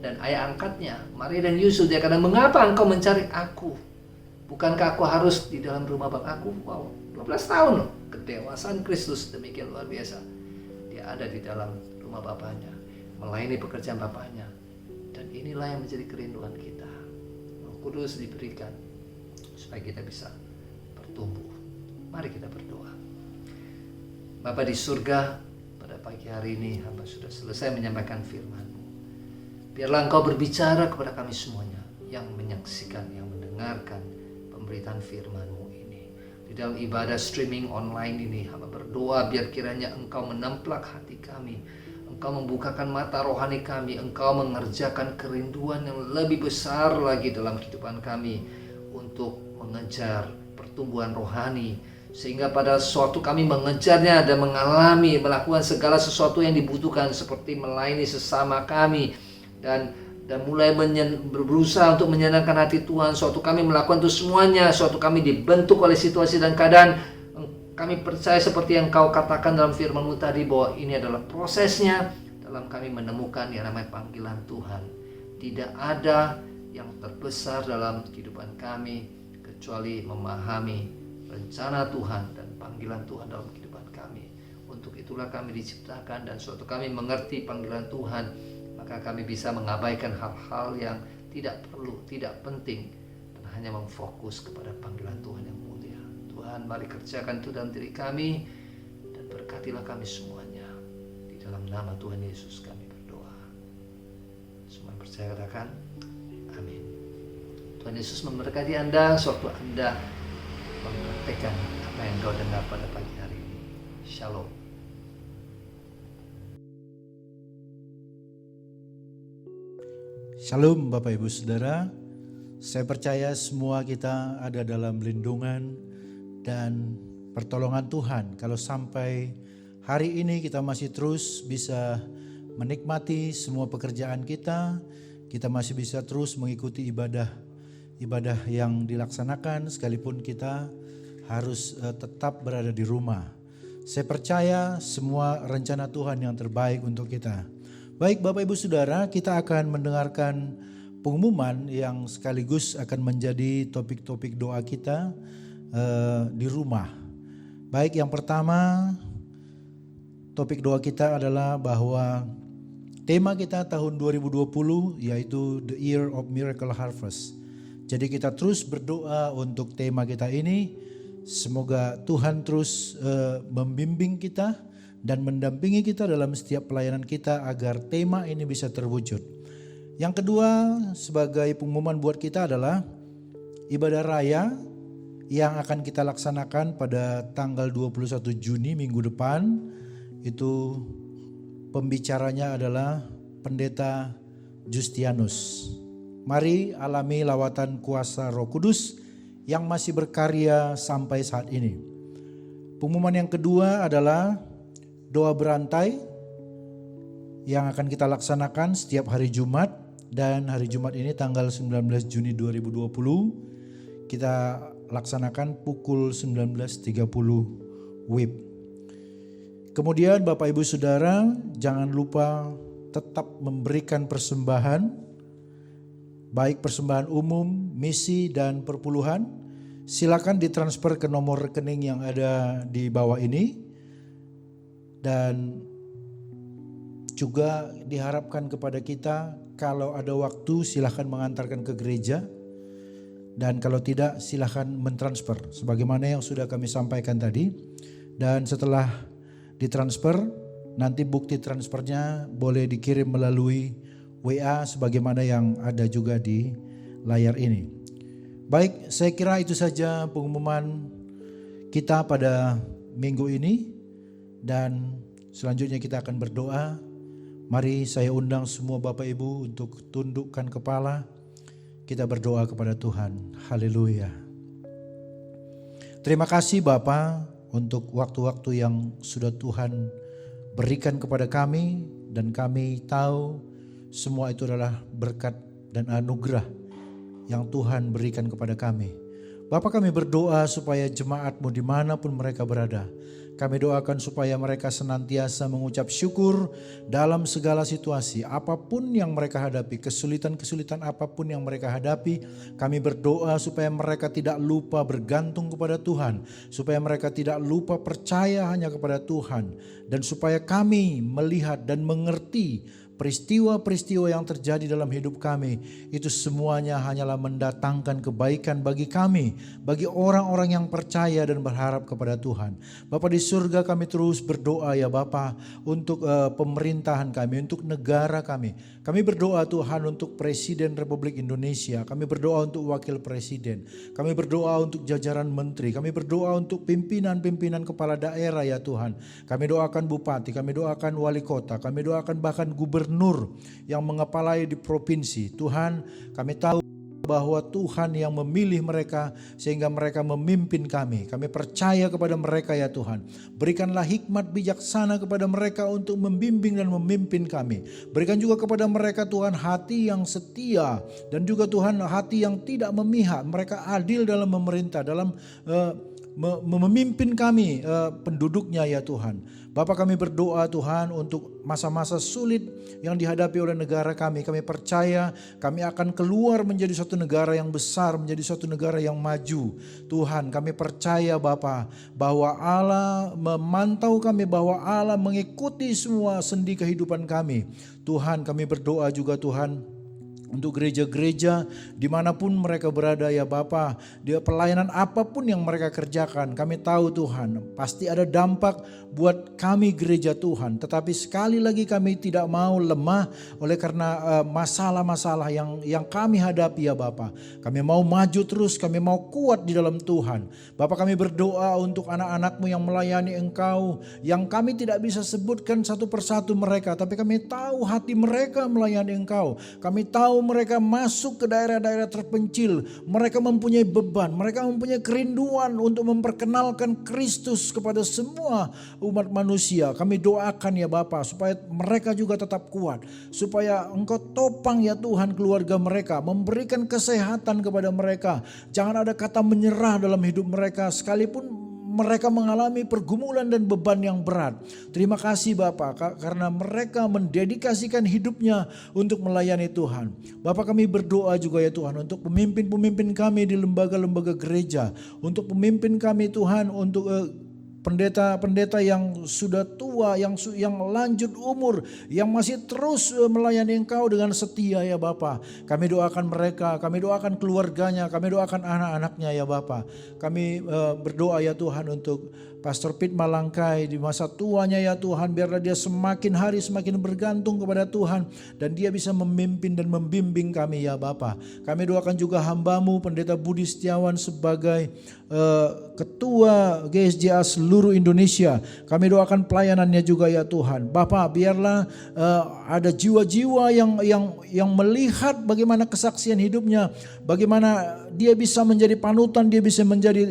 dan ayah angkatnya, Maria dan Yusuf, dia katakan, mengapa engkau mencari aku? Bukankah aku harus di dalam rumah Bapakku? Wow, 12 tahun loh. Kedewasaan Kristus demikian luar biasa. Dia ada di dalam rumah Bapaknya, melayani pekerjaan Bapaknya. Dan inilah yang menjadi kerinduan kita. Roh Kudus diberikan supaya kita bisa bertumbuh. Mari kita berdoa. Bapa di surga, pada pagi hari ini hamba sudah selesai menyampaikan firman-Mu. Biarlah Engkau berbicara kepada kami semuanya yang menyaksikan, yang mendengarkan pemberitaan firman-Mu ini. Di dalam ibadah streaming online ini, hamba berdoa biar kiranya Engkau menemplak hati kami, Engkau membukakan mata rohani kami, Engkau mengerjakan kerinduan yang lebih besar lagi dalam kehidupan kami untuk mengejar pertumbuhan rohani, sehingga pada suatu kami mengejarnya dan melakukan segala sesuatu yang dibutuhkan seperti melayani sesama kami dan mulai berusaha untuk menyenangkan hati Tuhan. Suatu kami melakukan itu semuanya, suatu kami dibentuk oleh situasi dan keadaan. Kami percaya seperti yang Kau katakan dalam firman-Mu tadi, bahwa ini adalah prosesnya dalam kami menemukan yang namanya panggilan Tuhan. Tidak ada yang terbesar dalam kehidupan kami kecuali memahami rencana Tuhan dan panggilan Tuhan dalam kehidupan kami. Untuk itulah kami diciptakan, dan suatu kami mengerti panggilan Tuhan, maka kami bisa mengabaikan hal-hal yang tidak perlu, tidak penting, dan hanya memfokus kepada panggilan Tuhan yang mulia. Tuhan, mari kerjakan itu dalam diri kami, dan berkatilah kami semuanya. Di dalam nama Tuhan Yesus kami berdoa. Semua yang percaya katakan amin. Tuhan Yesus memberkati Anda sewaktu Anda mempraktikkan apa yang kau dengar pada pagi hari ini. Shalom. Shalom Bapak Ibu Saudara, saya percaya semua kita ada dalam lindungan dan pertolongan Tuhan. Kalau sampai hari ini kita masih terus bisa menikmati semua pekerjaan kita masih bisa terus mengikuti ibadah yang dilaksanakan sekalipun kita harus tetap berada di rumah. Saya percaya semua rencana Tuhan yang terbaik untuk kita. Baik Bapak Ibu Saudara, kita akan mendengarkan pengumuman yang sekaligus akan menjadi topik-topik doa kita di rumah. Baik, yang pertama topik doa kita adalah bahwa tema kita tahun 2020 yaitu The Year of Miracle Harvest. Jadi kita terus berdoa untuk tema kita ini. Semoga Tuhan terus membimbing kita dan mendampingi kita dalam setiap pelayanan kita agar tema ini bisa terwujud. Yang kedua sebagai pengumuman buat kita adalah ibadah raya yang akan kita laksanakan pada tanggal 21 Juni minggu depan. Itu pembicaranya adalah Pendeta Justianus. Mari alami lawatan kuasa Roh Kudus yang masih berkarya sampai saat ini. Pengumuman yang kedua adalah doa berantai yang akan kita laksanakan setiap hari Jumat, dan hari Jumat ini tanggal 19 Juni 2020 kita laksanakan pukul 19.30 WIB. Kemudian Bapak Ibu Saudara, jangan lupa tetap memberikan persembahan, baik persembahan umum, misi, dan perpuluhan. Silakan ditransfer ke nomor rekening yang ada di bawah ini. Dan juga diharapkan kepada kita, kalau ada waktu silakan mengantarkan ke gereja. Dan kalau tidak silakan mentransfer sebagaimana yang sudah kami sampaikan tadi. Dan setelah ditransfer, nanti bukti transfernya boleh dikirim melalui WA sebagaimana yang ada juga di layar ini. Baik, saya kira itu saja pengumuman kita pada minggu ini, dan selanjutnya kita akan berdoa. Mari saya undang semua Bapak Ibu untuk tundukkan kepala. Kita berdoa kepada Tuhan. Haleluya. Terima kasih Bapa untuk waktu-waktu yang sudah Tuhan berikan kepada kami, dan kami tahu semua itu adalah berkat dan anugerah yang Tuhan berikan kepada kami. Bapa, kami berdoa supaya jemaat-Mu dimanapun mereka berada, kami doakan supaya mereka senantiasa mengucap syukur dalam segala situasi. Apapun yang mereka hadapi, kesulitan-kesulitan apapun yang mereka hadapi, kami berdoa supaya mereka tidak lupa bergantung kepada Tuhan, supaya mereka tidak lupa percaya hanya kepada Tuhan, dan supaya kami melihat dan mengerti peristiwa-peristiwa yang terjadi dalam hidup kami, itu semuanya hanyalah mendatangkan kebaikan bagi kami, bagi orang-orang yang percaya dan berharap kepada Tuhan. Bapa di surga, kami terus berdoa ya Bapa untuk pemerintahan kami, untuk negara kami. Kami berdoa Tuhan untuk Presiden Republik Indonesia, kami berdoa untuk Wakil Presiden, kami berdoa untuk jajaran menteri, kami berdoa untuk pimpinan-pimpinan kepala daerah ya Tuhan. Kami doakan bupati, kami doakan wali kota, kami doakan bahkan gubernur yang mengepalai di provinsi. Tuhan, kami tahu bahwa Tuhan yang memilih mereka sehingga mereka memimpin kami. Kami percaya kepada mereka ya Tuhan. Berikanlah hikmat bijaksana kepada mereka untuk membimbing dan memimpin kami. Berikan juga kepada mereka Tuhan hati yang setia, dan juga Tuhan hati yang tidak memihak. Mereka adil dalam memerintah, dalam memimpin kami penduduknya ya Tuhan. Bapa, kami berdoa Tuhan untuk masa-masa sulit yang dihadapi oleh negara kami. Kami percaya kami akan keluar menjadi suatu negara yang besar, menjadi suatu negara yang maju. Tuhan, kami percaya Bapa bahwa Allah memantau kami, bahwa Allah mengikuti semua sendi kehidupan kami. Tuhan, kami berdoa juga Tuhan untuk gereja-gereja dimanapun mereka berada ya Bapa, dia pelayanan apapun yang mereka kerjakan, kami tahu Tuhan pasti ada dampak buat kami gereja Tuhan. Tetapi sekali lagi kami tidak mau lemah oleh karena masalah-masalah yang kami hadapi ya Bapa. Kami mau maju terus, kami mau kuat di dalam Tuhan. Bapa, kami berdoa untuk anak-anak-Mu yang melayani Engkau, yang kami tidak bisa sebutkan satu persatu mereka, tapi kami tahu hati mereka melayani Engkau. Kami tahu mereka masuk ke daerah-daerah terpencil, mereka mempunyai beban, mereka mempunyai kerinduan untuk memperkenalkan Kristus kepada semua umat manusia. Kami doakan ya Bapa supaya mereka juga tetap kuat, supaya Engkau topang ya Tuhan keluarga mereka, memberikan kesehatan kepada mereka. Jangan ada kata menyerah dalam hidup mereka sekalipun mereka mengalami pergumulan dan beban yang berat. Terima kasih Bapa karena mereka mendedikasikan hidupnya untuk melayani Tuhan. Bapa, kami berdoa juga ya Tuhan untuk pemimpin-pemimpin kami di lembaga-lembaga gereja, untuk pemimpin kami Tuhan untuk pendeta-pendeta yang sudah tua, yang lanjut umur, yang masih terus melayani Engkau dengan setia ya Bapa. Kami doakan mereka, kami doakan keluarganya, kami doakan anak-anaknya ya Bapa. Kami berdoa ya Tuhan untuk Pastor Pit Malangkai di masa tuanya ya Tuhan, biarlah dia semakin hari semakin bergantung kepada Tuhan dan dia bisa memimpin dan membimbing kami ya Bapa. Kami doakan juga hamba-Mu Pendeta Budi Setiawan sebagai Ketua GSJA seluruh Indonesia. Kami doakan pelayanannya juga ya Tuhan. Bapa, biarlah ada jiwa-jiwa yang melihat bagaimana kesaksian hidupnya, bagaimana dia bisa menjadi panutan, dia bisa menjadi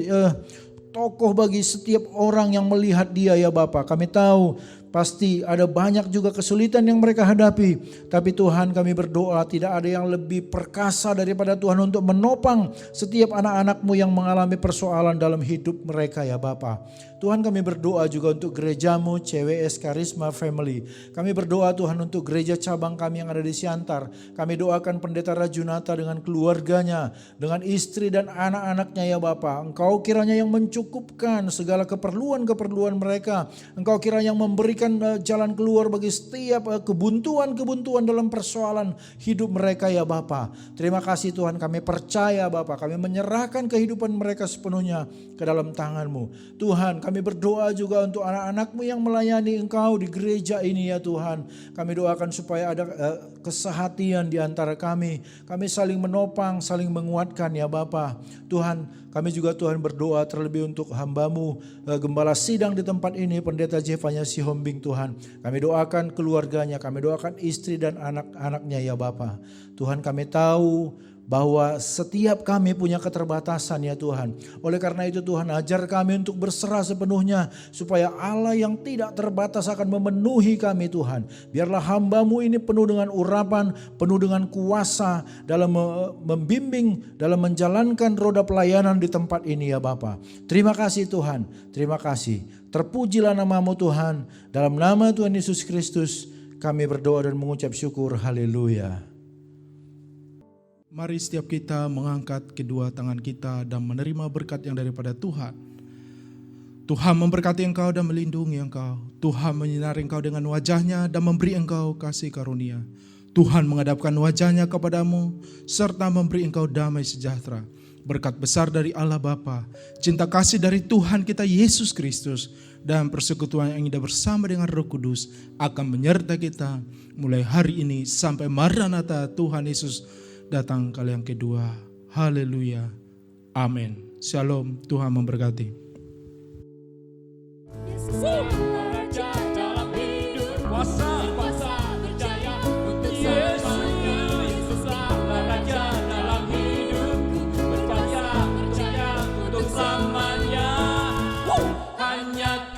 tokoh bagi setiap orang yang melihat dia ya Bapa. Kami tahu pasti ada banyak juga kesulitan yang mereka hadapi. Tapi Tuhan, kami berdoa tidak ada yang lebih perkasa daripada Tuhan untuk menopang setiap anak-anak-Mu yang mengalami persoalan dalam hidup mereka ya Bapa. Tuhan, kami berdoa juga untuk gereja-Mu CWS Karisma Family. Kami berdoa Tuhan untuk gereja cabang kami yang ada di Siantar. Kami doakan Pendeta Rajunata dengan keluarganya, dengan istri dan anak-anaknya ya Bapa. Engkau kiranya yang mencukupkan segala keperluan-keperluan mereka. Engkau kiranya yang memberikan jalan keluar bagi setiap kebuntuan-kebuntuan dalam persoalan hidup mereka ya Bapa. Terima kasih Tuhan, kami percaya Bapa, kami menyerahkan kehidupan mereka sepenuhnya ke dalam tangan-Mu. Tuhan, kami berdoa juga untuk anak-anak-Mu yang melayani Engkau di gereja ini ya Tuhan. Kami doakan supaya ada kesehatian di antara kami. Kami saling menopang, saling menguatkan ya Bapa. Tuhan, kami juga Tuhan berdoa terlebih untuk hamba-Mu Gembala Sidang di tempat ini, Pendeta Jevanya Sihombing Tuhan. Kami doakan keluarganya, kami doakan istri dan anak-anaknya ya Bapa. Tuhan, kami tahu bahwa setiap kami punya keterbatasan ya Tuhan. Oleh karena itu Tuhan, ajar kami untuk berserah sepenuhnya supaya Allah yang tidak terbatas akan memenuhi kami Tuhan. Biarlah hamba-Mu ini penuh dengan urapan, penuh dengan kuasa dalam membimbing, dalam menjalankan roda pelayanan di tempat ini ya Bapa. Terima kasih Tuhan, terima kasih. Terpujilah nama-Mu Tuhan. Dalam nama Tuhan Yesus Kristus kami berdoa dan mengucap syukur. Haleluya. Mari setiap kita mengangkat kedua tangan kita dan menerima berkat yang daripada Tuhan. Tuhan memberkati engkau dan melindungi engkau. Tuhan menyinari engkau dengan wajahnya dan memberi engkau kasih karunia. Tuhan menghadapkan wajahnya kepadamu serta memberi engkau damai sejahtera. Berkat besar dari Allah Bapa, cinta kasih dari Tuhan kita Yesus Kristus, dan persekutuan yang indah bersama dengan Roh Kudus akan menyertai kita mulai hari ini sampai Maranatha Tuhan Yesus datang kali yang kedua. Haleluya. Amin. Shalom. Tuhan memberkati. Raja dalam hidup, kuasa berjaya untuk selamanya. Yesuslah Raja dalam hidupku, percaya untuk selamanya. Hanya